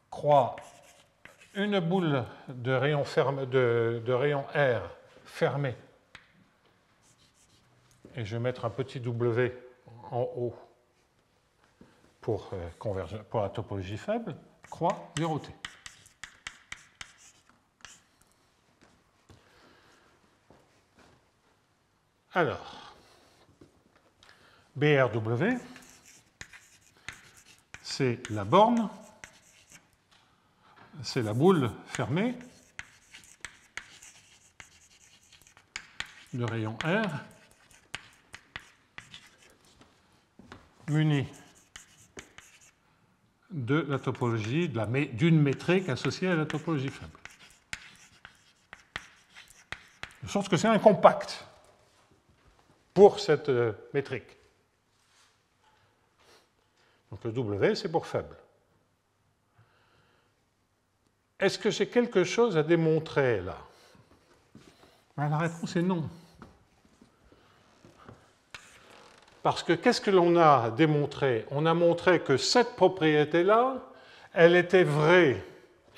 croît une boule de rayon, de rayon R fermée, et je vais mettre un petit W en haut pour la topologie faible, croît 0T. Alors, BRW, c'est la borne, c'est la boule fermée de rayon R munie de la topologie, d'une métrique associée à la topologie faible. De sorte que c'est un compact pour cette métrique. Donc le W, c'est pour faible. Est-ce que j'ai quelque chose à démontrer là? Ben, la réponse est non. Parce que qu'est-ce que l'on a démontré? On a montré que cette propriété-là, elle était vraie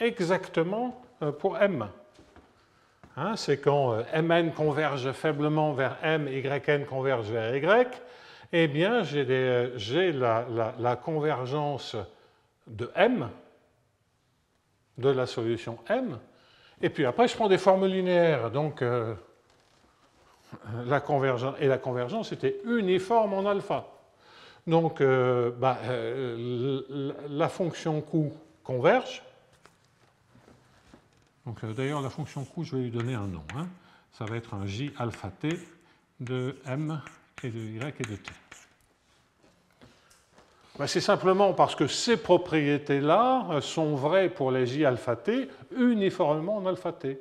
exactement pour M. Hein, c'est quand Mn converge faiblement vers M, Yn converge vers Y, eh bien j'ai la convergence de M, de la solution M, et puis après je prends des formes linéaires, donc la convergence était uniforme en alpha. Donc la fonction Q converge. Donc d'ailleurs la fonction Q, je vais lui donner un nom. Hein. Ça va être un J alpha T de M et de Y et de T. C'est simplement parce que ces propriétés-là sont vraies pour les J alpha T uniformément en alpha T.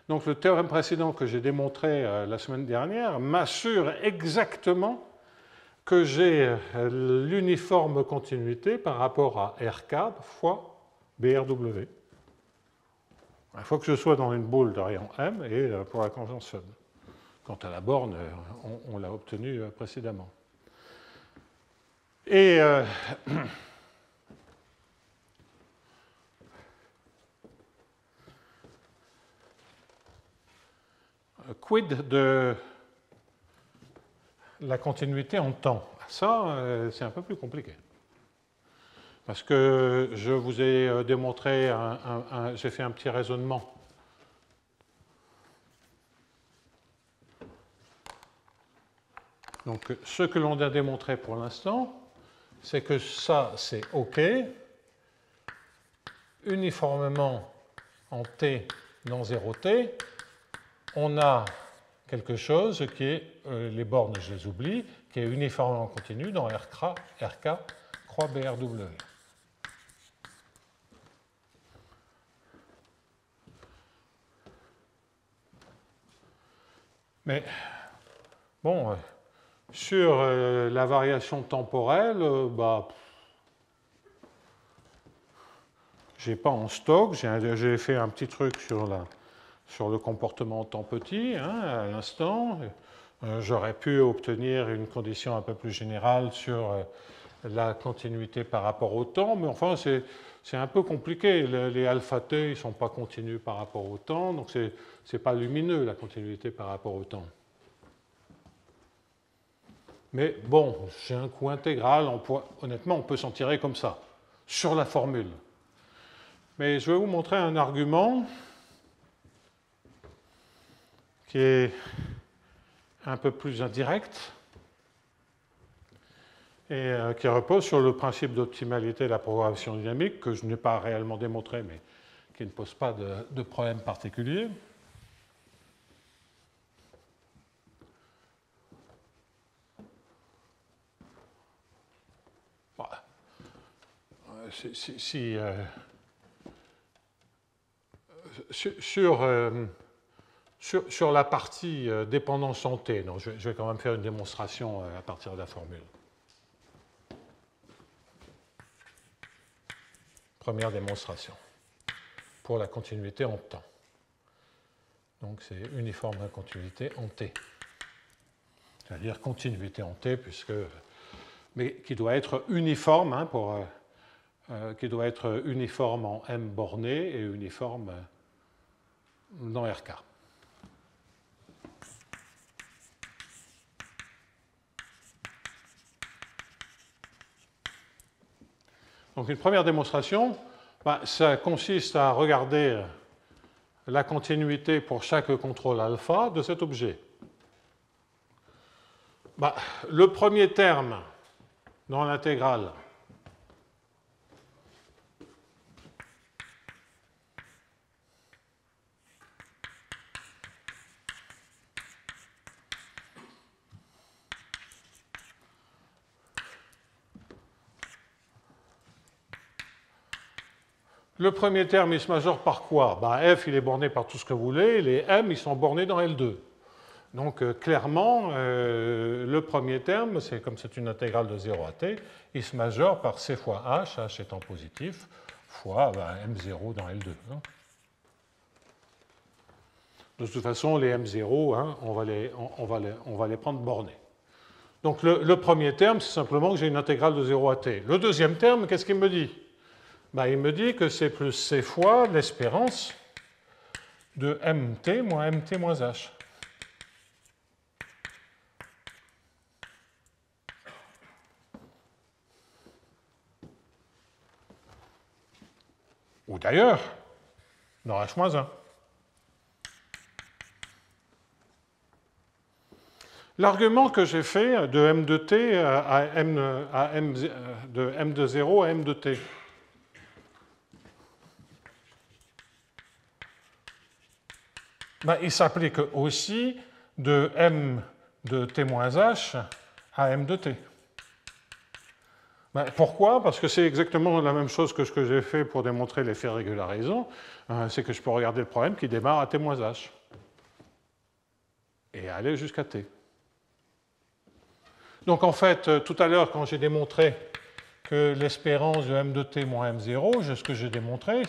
Donc le théorème précédent que j'ai démontré la semaine dernière m'assure exactement que j'ai l'uniforme continuité par rapport à RK fois BRW. Il faut que je sois dans une boule de rayon M et pour la convergence faible. Quant à la borne, on l'a obtenue précédemment. Et quid de la continuité en temps? Ça, c'est un peu plus compliqué. Parce que je vous ai démontré, j'ai fait un petit raisonnement Donc ce que l'on a démontré pour l'instant, c'est que ça, c'est OK, uniformément en T dans 0T, on a quelque chose qui est, les bornes, je les oublie, qui est uniformément continu dans RK croix BRW. Mais, bon, sur la variation temporelle, bah, j'ai pas en stock, j'ai fait un petit truc sur le comportement en temps petit, hein, à l'instant. J'aurais pu obtenir une condition un peu plus générale sur la continuité par rapport au temps, mais enfin, c'est un peu compliqué. Les alpha-t, ils ne sont pas continus par rapport au temps, donc ce n'est pas lumineux, la continuité par rapport au temps. Mais bon, j'ai un coût intégral, honnêtement, on peut s'en tirer comme ça, sur la formule. Mais je vais vous montrer un argument qui est un peu plus indirect et qui repose sur le principe d'optimalité de la programmation dynamique, que je n'ai pas réellement démontré, mais qui ne pose pas de problème particulier. Voilà. Sur la partie dépendance en T, donc je vais quand même faire une démonstration à partir de la formule. Première démonstration pour la continuité en temps. Donc c'est uniforme d'incontinuité en T. C'est-à-dire continuité en T, mais qui doit être uniforme, hein, qui doit être uniforme en M borné et uniforme dans RK. Donc une première démonstration, ça consiste à regarder la continuité pour chaque contrôle alpha de cet objet. Le premier terme dans l'intégrale, le premier terme, il se majeure par quoi? F, il est borné par tout ce que vous voulez, les M, ils sont bornés dans L2. Donc, clairement, le premier terme, comme c'est une intégrale de 0 à t, il se majeure par C fois H étant positif, fois M0 dans L2. Hein. De toute façon, les M0, hein, on va les prendre bornés. Donc, le premier terme, c'est simplement que j'ai une intégrale de 0 à t. Le deuxième terme, qu'est-ce qu'il me dit? Il me dit que c'est plus C fois l'espérance de MT moins MT moins H. Ou d'ailleurs, dans H moins 1. L'argument que j'ai fait de M de T de M de 0 à M de T, il s'applique aussi de M de T moins H à M de T. Pourquoi? Parce que c'est exactement la même chose que ce que j'ai fait pour démontrer l'effet régularisant. C'est que je peux regarder le problème qui démarre à T moins H et aller jusqu'à T. Donc en fait, tout à l'heure, quand j'ai démontré que l'espérance de M de T moins M0, ce que j'ai démontré,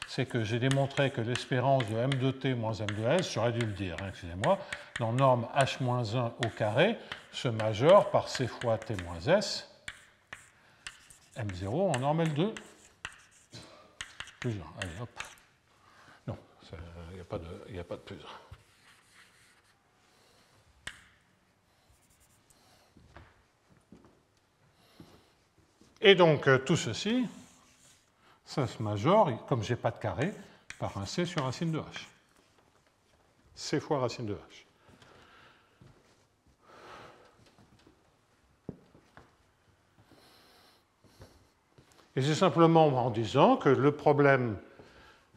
c'est que j'ai démontré que l'espérance de M de T moins M de S, j'aurais dû le dire, hein, excusez-moi, dans norme H-1 au carré, se majeure par C fois T moins S, M0 en norme L2. Plus 1, allez, hop. Non, il n'y a pas de plus 1. Et donc, tout ceci, ça se majeure, comme je n'ai pas de carré, par un C sur racine de H. C fois racine de H. Et c'est simplement en disant que le problème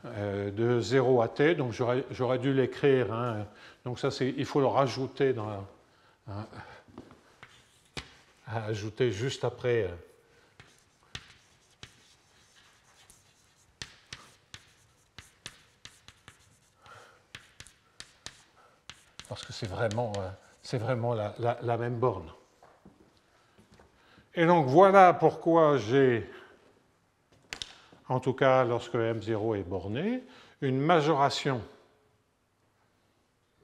de 0 à t, donc j'aurais dû l'écrire, hein, donc ça il faut le rajouter ajouter juste après parce que c'est vraiment la même borne. Et donc voilà pourquoi j'ai, en tout cas lorsque M0 est borné, une majoration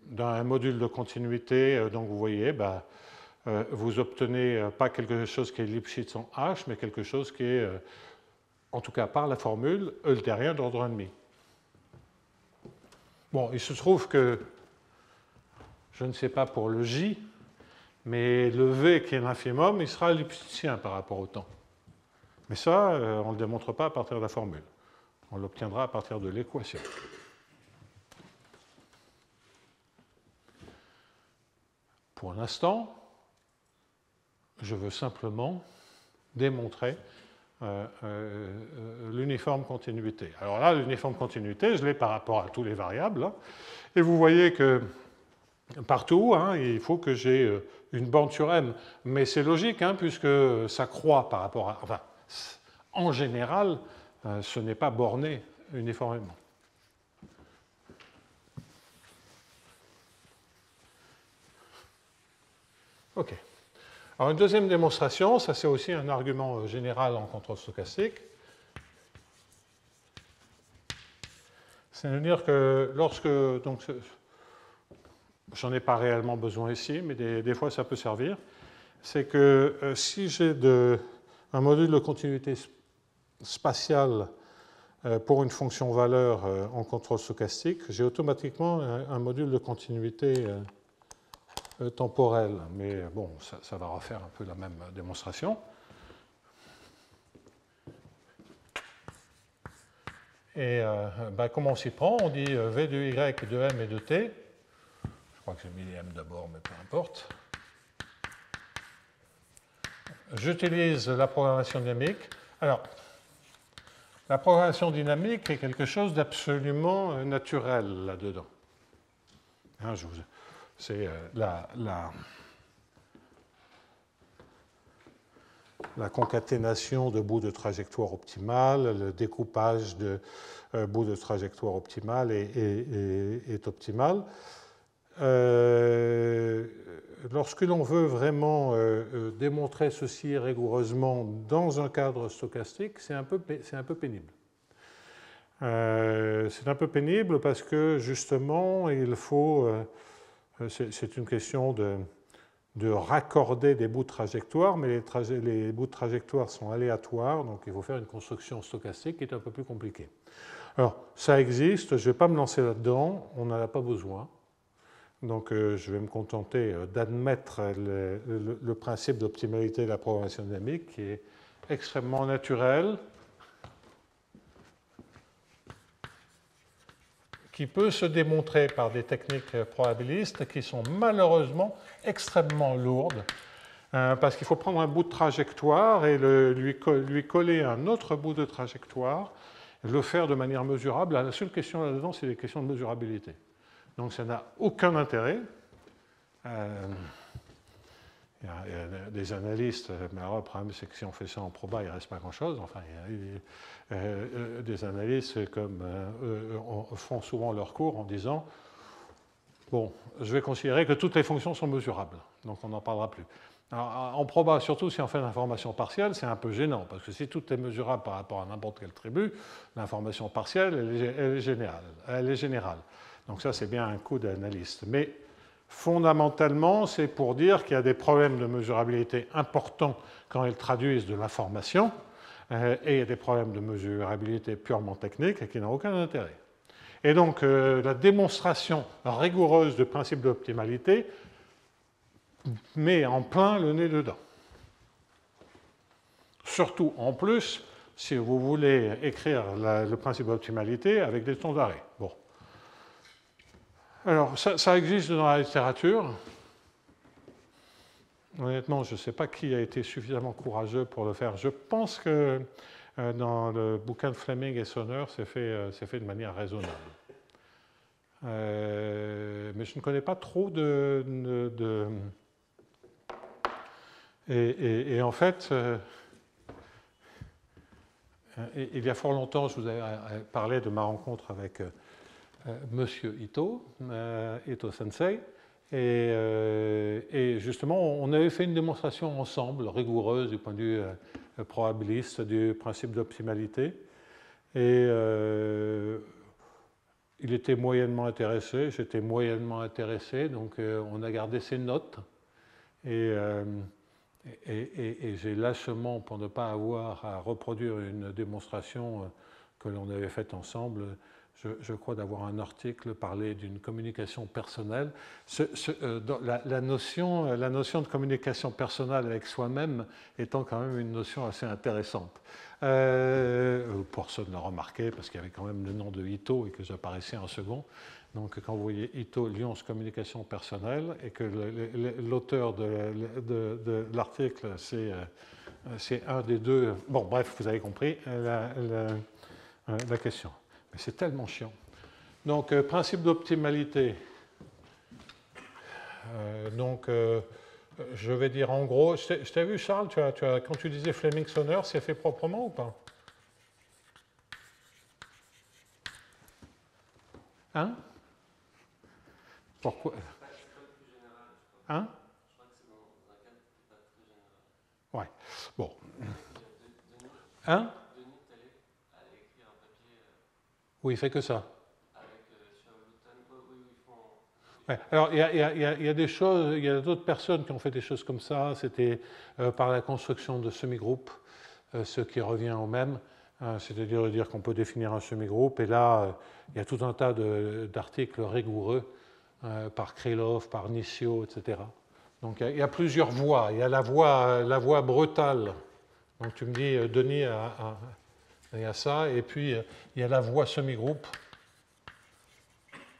d'un module de continuité. Donc vous voyez, vous obtenez pas quelque chose qui est Lipschitz en H, mais quelque chose qui est, en tout cas par la formule, eultérien d'ordre 1,5. Bon, il se trouve que, je ne sais pas pour le J, mais le V qui est l'infimum, il sera lipschitzien par rapport au temps. Mais ça, on ne le démontre pas à partir de la formule. On l'obtiendra à partir de l'équation. Pour l'instant, je veux simplement démontrer l'uniforme continuité. Alors là, l'uniforme continuité, je l'ai par rapport à tous les variables. Hein, et vous voyez que partout, hein, il faut que j'ai une borne sur M. Mais c'est logique, hein, puisque ça croît par rapport à... Enfin, en général, ce n'est pas borné uniformément. OK. Alors une deuxième démonstration, ça c'est aussi un argument général en contrôle stochastique. C'est de dire que lorsque... Donc, j'en ai pas réellement besoin ici, mais des fois ça peut servir. C'est que si j'ai un module de continuité spatiale pour une fonction valeur en contrôle stochastique, j'ai automatiquement un module de continuité temporelle. Mais bon, ça va refaire un peu la même démonstration. Et comment on s'y prend? On dit V de Y, de M et de T. Je crois que j'ai mis les M d'abord, mais peu importe. J'utilise la programmation dynamique. Alors, la programmation dynamique est quelque chose d'absolument naturel là-dedans. Hein, c'est la concaténation de bouts de trajectoire optimale, le découpage de bouts de trajectoire optimale est optimal. Lorsque l'on veut vraiment démontrer ceci rigoureusement dans un cadre stochastique, c'est un peu pénible. C'est un peu pénible parce que justement, il faut... c'est une question de raccorder des bouts de trajectoire, mais les bouts de trajectoire sont aléatoires, donc il faut faire une construction stochastique qui est un peu plus compliquée. Alors, ça existe, je ne vais pas me lancer là-dedans, on n'en a pas besoin. Donc, je vais me contenter d'admettre le principe d'optimalité de la programmation dynamique qui est extrêmement naturel, qui peut se démontrer par des techniques probabilistes qui sont malheureusement extrêmement lourdes, parce qu'il faut prendre un bout de trajectoire et lui coller un autre bout de trajectoire, le faire de manière mesurable. La seule question là-dedans, c'est les questions de mesurabilité. Donc ça n'a aucun intérêt. Il y a des analystes, mais alors le problème c'est que si on fait ça en proba, il ne reste pas grand-chose. Enfin, il y a des analystes comme font souvent leur cours en disant bon, je vais considérer que toutes les fonctions sont mesurables, donc on n'en parlera plus. Alors, en proba, surtout si on fait l'information partielle, c'est un peu gênant, parce que si tout est mesurable par rapport à n'importe quelle tribu, l'information partielle, elle est générale. Donc ça, c'est bien un coup d'analyste. Mais fondamentalement, c'est pour dire qu'il y a des problèmes de mesurabilité importants quand ils traduisent de l'information, et il y a des problèmes de mesurabilité purement techniques qui n'ont aucun intérêt. Et donc, la démonstration rigoureuse du principe d'optimalité met en plein le nez dedans. Surtout, en plus, si vous voulez écrire le principe d'optimalité avec des temps d'arrêt. Bon. Alors, ça existe dans la littérature. Honnêtement, je ne sais pas qui a été suffisamment courageux pour le faire. Je pense que dans le bouquin de Fleming et Sonner, c'est fait de manière raisonnable. Mais je ne connais pas trop et en fait, il y a fort longtemps, je vous avais parlé de ma rencontre avec Monsieur Ito, Ito Sensei, et justement, on avait fait une démonstration ensemble, rigoureuse du point de vue probabiliste du principe d'optimalité. Et il était moyennement intéressé, j'étais moyennement intéressé, donc on a gardé ses notes. Et j'ai lâchement, pour ne pas avoir à reproduire une démonstration que l'on avait faite ensemble, je crois d'avoir un article parlé d'une communication personnelle. La notion de communication personnelle avec soi-même étant quand même une notion assez intéressante. Personne ne l'a remarqué parce qu'il y avait quand même le nom de Ito et que j'apparaissais en second. Donc quand vous voyez Ito, Lyons, communication personnelle, et que l'auteur de l'article, c'est un des deux. Bon, bref, vous avez compris la question. Mais c'est tellement chiant. Donc, principe d'optimalité. Je vais dire en gros, je t'ai vu, Charles, quand tu disais Fleming-Sonner, c'est fait proprement ou pas? Hein? Pourquoi? Hein? Je crois que c'est dans un cadre qui n'est pas très général. Ouais. Bon. Hein? Denis allait écrire un papier. Oui, il fait que ça. Ouais. Alors, il y a des choses, il y a d'autres personnes qui ont fait des choses comme ça. C'était par la construction de semi-groupes, ce qui revient au même. C'est-à-dire dire qu'on peut définir un semi-groupe. Et là, il y a tout un tas d'articles rigoureux par Krylov, par Nissio, etc. Donc, il y a plusieurs voies. Il y a la voie brutale. Donc, tu me dis, Denis, il y a ça. Et puis, il y a la voie semi-groupe.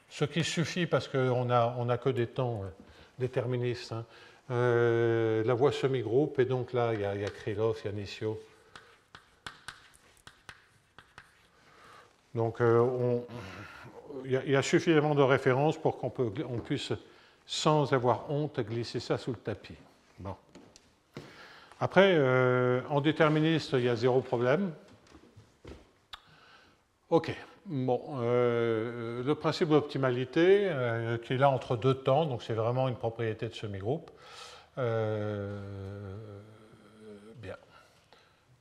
Ce qui suffit parce qu'on n'a que des temps déterministes. Hein. La voie semi-groupe, et donc là, il y a Krylov, il y a Nissio. Donc, il y a suffisamment de références pour qu'on puisse, sans avoir honte, glisser ça sous le tapis. Bon. Après, en déterministe, il y a zéro problème. OK. Bon, le principe d'optimalité, qui est là entre deux temps, donc c'est vraiment une propriété de semi-groupe. Bien.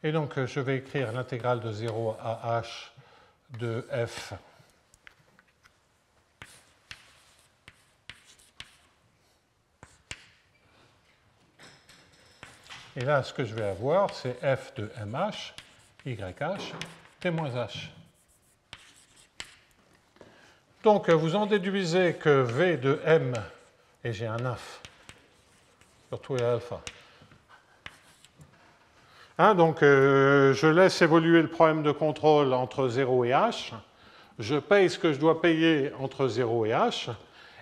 Et donc, je vais écrire l'intégrale de 0 à h de f et là, ce que je vais avoir, c'est f de mh, yh, t moins h. Donc, vous en déduisez que V de M, et j'ai un inf, surtout et alpha. Hein, donc, je laisse évoluer le problème de contrôle entre 0 et h. Je paye ce que je dois payer entre 0 et h.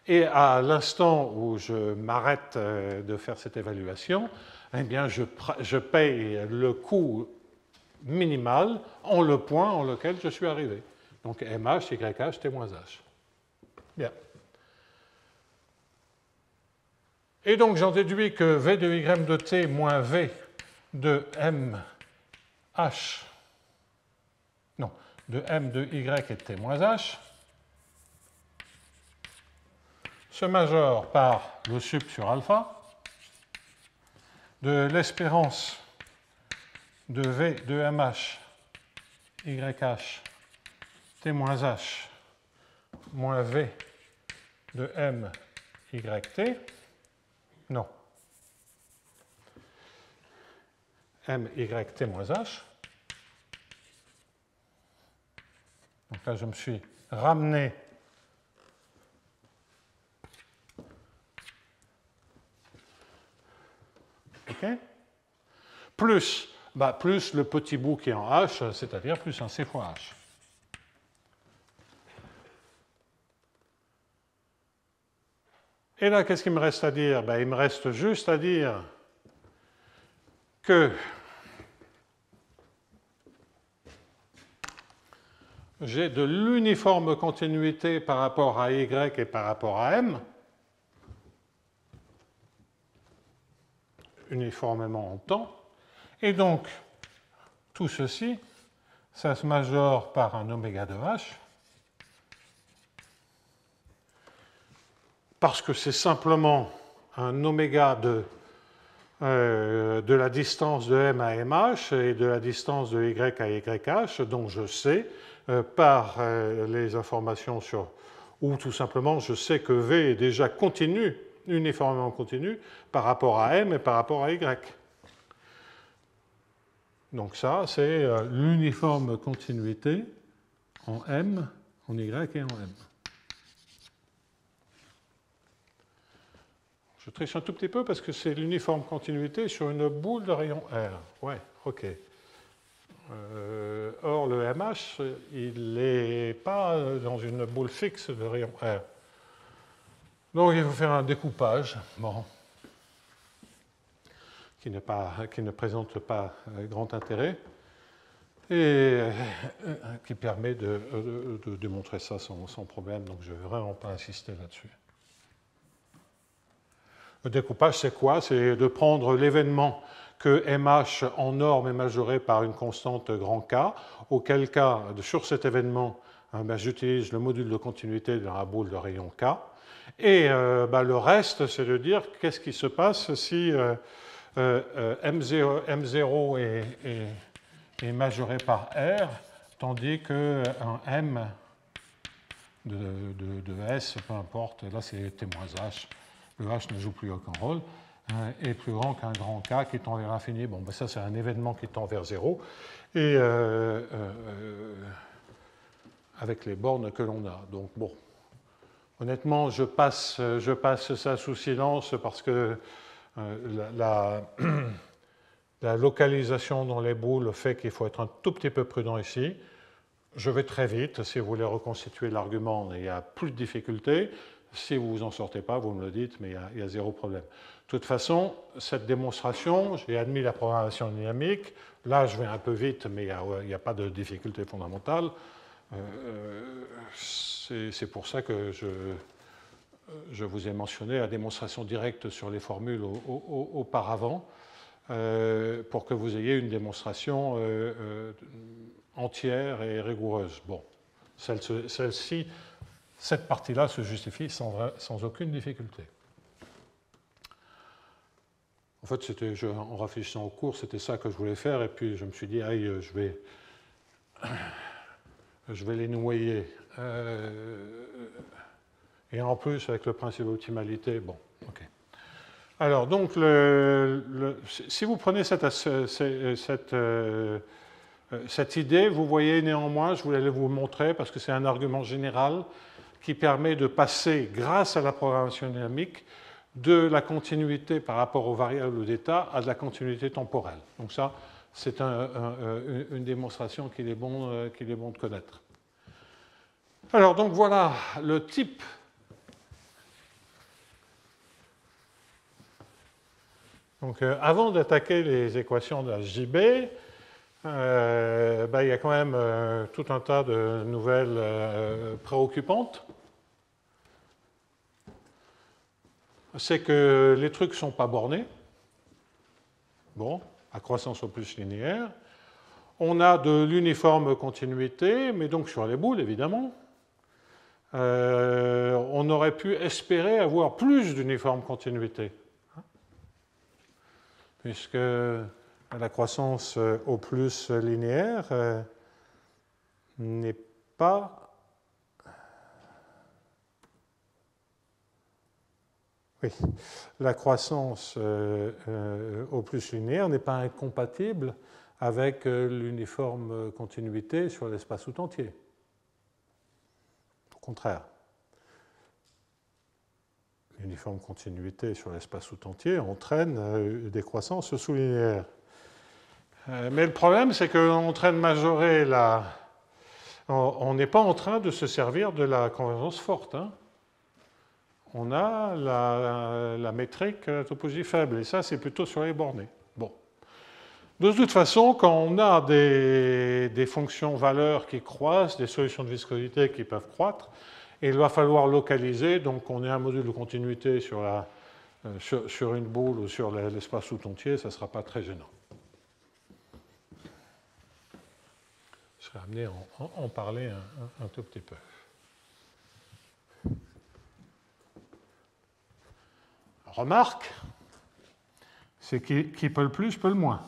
Et à l'instant où je m'arrête de faire cette évaluation, eh bien, je paye le coût minimal en le point en lequel je suis arrivé. Donc, MH, YH, T moins H. Bien. Et donc, j'en déduis que V de Y de T moins V de M H, non, de M de Y et de T moins H, se majore par le sup sur alpha de l'espérance de V de MH, YH, T moins H, moins V de M, YT, non, M, YT moins H. Donc là, je me suis ramené OK, plus le petit bout qui est en H, c'est-à-dire plus un C fois H. Et là, qu'est-ce qu'il me reste à dire? Il me reste juste à dire que j'ai de l'uniforme continuité par rapport à Y et par rapport à M, uniformément en temps, et donc tout ceci, ça se majore par un oméga de H, parce que c'est simplement un oméga de la distance de M à MH et de la distance de Y à YH, dont je sais par les informations sur, ou tout simplement je sais que V est déjà continu, uniformément continu, par rapport à M et par rapport à Y. Donc ça, c'est l'uniforme continuité en M, en Y et en M. Je triche un tout petit peu parce que c'est l'uniforme continuité sur une boule de rayon R. Ouais, ok. Or, le MH, il n'est pas dans une boule fixe de rayon R. Donc, il faut faire un découpage, bon, qui ne présente pas grand intérêt et qui permet de démontrer ça sans problème. Donc, je ne vais vraiment pas insister là-dessus. Le découpage, c'est quoi? C'est de prendre l'événement que MH en norme est majoré par une constante grand K, auquel cas, sur cet événement, j'utilise le module de continuité de la boule de rayon K. Et le reste, c'est de dire qu'est-ce qui se passe si M0 est majoré par R, tandis qu'un M de S, peu importe, là c'est T-H, le H ne joue plus aucun rôle, est plus grand qu'un grand K qui tend vers l'infini. Bon, ça c'est un événement qui tend vers 0, et avec les bornes que l'on a. Donc bon, honnêtement, je passe ça sous silence parce que la localisation dans les boules fait qu'il faut être un tout petit peu prudent ici. Je vais très vite. Si vous voulez reconstituer l'argument, il n'y a plus de difficulté. Si vous vous en sortez pas, vous me le dites, mais il y a zéro problème. De toute façon, cette démonstration, j'ai admis la programmation dynamique. Là, je vais un peu vite, mais il n'y a pas de difficulté fondamentale. C'est pour ça que je vous ai mentionné la démonstration directe sur les formules auparavant, pour que vous ayez une démonstration entière et rigoureuse. Bon, celle-ci, cette partie-là se justifie sans aucune difficulté. En fait, en réfléchissant au cours, c'était ça que je voulais faire, et puis je me suis dit, aïe, je vais les noyer. Et en plus, avec le principe d'optimalité, bon, ok. Alors, donc, si vous prenez cette idée, vous voyez néanmoins, je voulais vous montrer, parce que c'est un argument général qui permet de passer, grâce à la programmation dynamique, de la continuité par rapport aux variables d'état à de la continuité temporelle. Donc ça, c'est une démonstration qu'il est bon de connaître. Alors, donc voilà le type donc, avant d'attaquer les équations de HJB, il y a quand même tout un tas de nouvelles préoccupantes. C'est que les trucs ne sont pas bornés. Bon, à croissance au plus linéaire. On a de l'uniforme continuité, mais donc sur les boules, évidemment. On aurait pu espérer avoir plus d'uniforme continuité, puisque la croissance au plus linéaire n'est pas... Oui, la croissance au plus linéaire n'est pas incompatible avec l'uniforme continuité sur l'espace tout entier. Au contraire. L'uniforme continuité sur l'espace tout entier entraîne des croissances sous-linéaires. Mais le problème, c'est qu'on est en train de majorer la... On n'est pas en train de se servir de la convergence forte. Hein. On a la métrique topologie faible, et ça, c'est plutôt sur les bornés. Bon. De toute façon, quand on a des fonctions valeurs qui croissent, des solutions de viscosité qui peuvent croître, il va falloir localiser, donc on ait un module de continuité sur une boule ou sur l'espace tout entier, ça ne sera pas très gênant. Je serais amené à en parler un tout petit peu. Remarque, c'est qui peut le plus, peut le moins.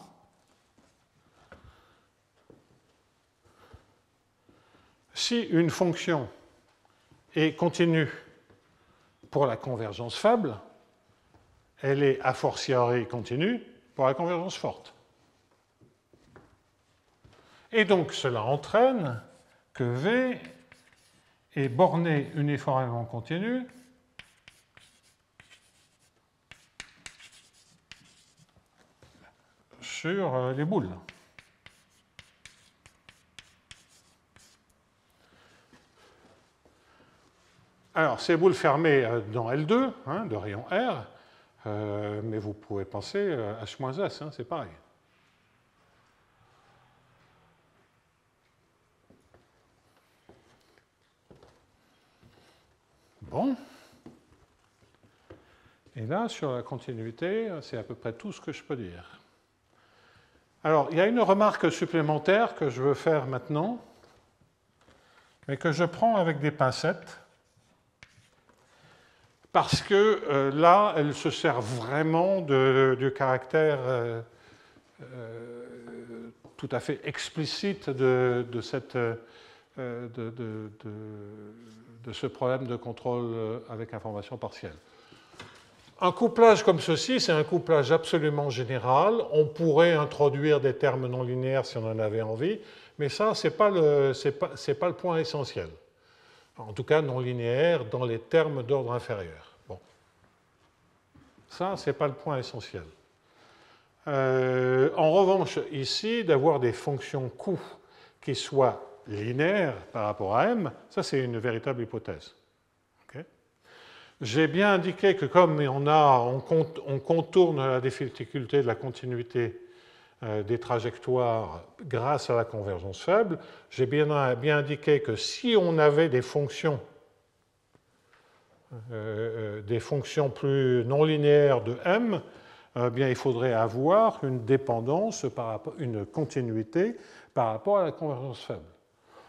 Si une fonction est continue pour la convergence faible, elle est a fortiori continue pour la convergence forte. Et donc cela entraîne que V est borné uniformément continu sur les boules. Alors, ces boules fermées dans L2, hein, de rayon R, mais vous pouvez penser H-S, hein, c'est pareil. Bon. Et là, sur la continuité, c'est à peu près tout ce que je peux dire. Alors, il y a une remarque supplémentaire que je veux faire maintenant, mais que je prends avec des pincettes, parce que là, elle se sert vraiment du caractère tout à fait explicite de ce problème de contrôle avec information partielle. Un couplage comme ceci, c'est un couplage absolument général. On pourrait introduire des termes non linéaires si on en avait envie, mais ça, ce n'est pas le point essentiel. En tout cas, non linéaire dans les termes d'ordre inférieur. Bon. Ça, ce n'est pas le point essentiel. En revanche, ici, d'avoir des fonctions Q qui soient linéaires par rapport à M, ça, c'est une véritable hypothèse. Okay. J'ai bien indiqué que comme on contourne la difficulté de la continuité des trajectoires grâce à la convergence faible, j'ai bien indiqué que si on avait des fonctions plus non linéaires de M, bien, il faudrait avoir une dépendance, une continuité par rapport à la convergence faible.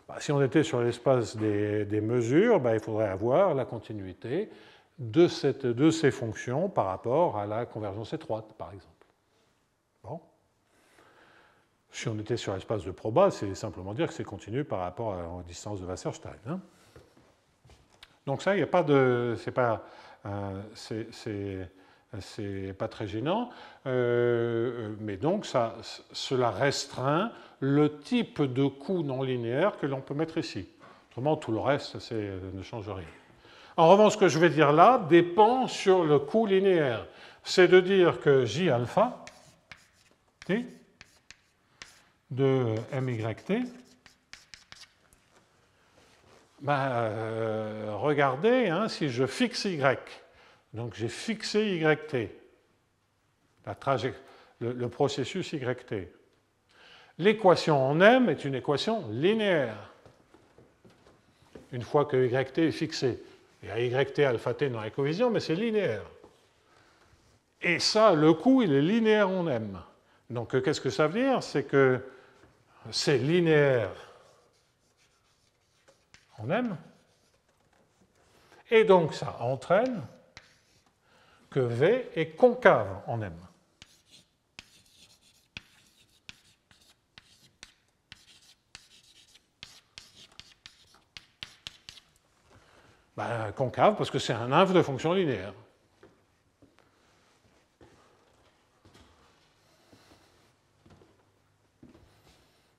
Bah, si on était sur l'espace des mesures, bah, il faudrait avoir la continuité de ces fonctions par rapport à la convergence étroite, par exemple. Bon. Si on était sur l'espace de proba, c'est simplement dire que c'est continu par rapport à la distance de Wasserstein. Hein. Donc ça, il n'y a pas de... c'est pas très gênant, mais donc cela restreint le type de coût non linéaire que l'on peut mettre ici. Autrement, tout le reste ne change rien. En revanche, ce que je vais dire là dépend sur le coût linéaire. C'est de dire que J alpha t de MYT, regardez, hein, si je fixe Y, donc j'ai fixé YT, le processus YT. L'équation en M est une équation linéaire, une fois que YT est fixé. Il y a YT alpha t dans la cohésion, mais c'est linéaire. Et ça, le coût, il est linéaire en M. Donc, qu'est-ce que ça veut dire? C'est que c'est linéaire en M. Et donc, ça entraîne que V est concave en M. Ben, concave parce que c'est un inf de fonction linéaire.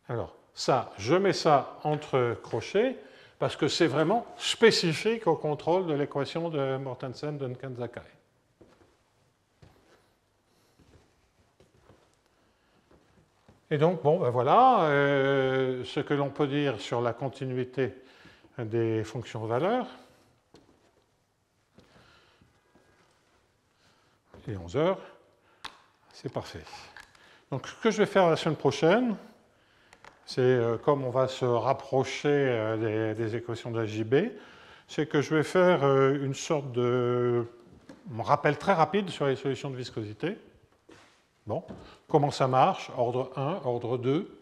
Alors, ça, je mets ça entre crochets parce que c'est vraiment spécifique au contrôle de l'équation de Mortensen-Duncan-Zakai. Et donc, bon, ben voilà ce que l'on peut dire sur la continuité des fonctions valeurs. Et 11 heures, c'est parfait. Donc ce que je vais faire la semaine prochaine, c'est comme on va se rapprocher des équations de la JB, c'est que je vais faire une sorte de rappel très rapide sur les solutions de viscosité. Bon, comment ça marche? Ordre 1, ordre 2.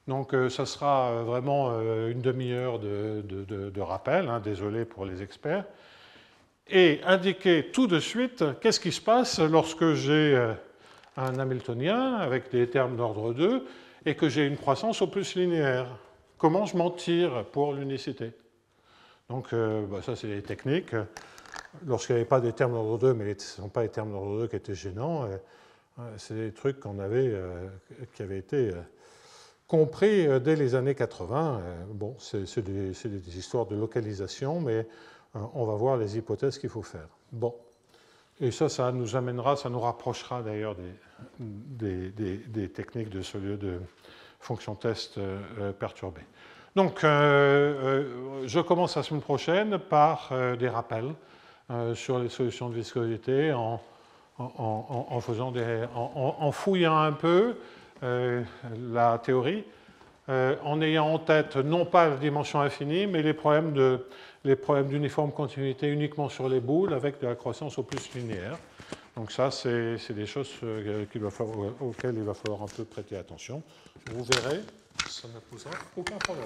Donc ça sera vraiment une demi-heure de rappel, hein, désolé pour les experts. Et indiquer tout de suite qu'est-ce qui se passe lorsque j'ai un Hamiltonien avec des termes d'ordre 2 et que j'ai une croissance au plus linéaire. Comment je m'en tire pour l'unicité? Donc ça, c'est des techniques. Lorsqu'il n'y avait pas des termes d'ordre 2, mais ce ne sont pas les termes d'ordre 2 qui étaient gênants, c'est des trucs qui avaient été compris dès les années 80. Bon, c'est des histoires de localisation, mais on va voir les hypothèses qu'il faut faire. Bon. Et ça nous amènera, ça nous rapprochera d'ailleurs des techniques de fonction test perturbées. Donc, je commence la semaine prochaine par des rappels sur les solutions de viscosité en fouillant un peu la théorie, en ayant en tête non pas la dimension infinie, mais les problèmes d'uniforme continuité uniquement sur les boules avec de la croissance au plus linéaire. Donc ça, c'est des choses auxquelles il va falloir un peu prêter attention. Vous verrez, ça ne posera aucun problème.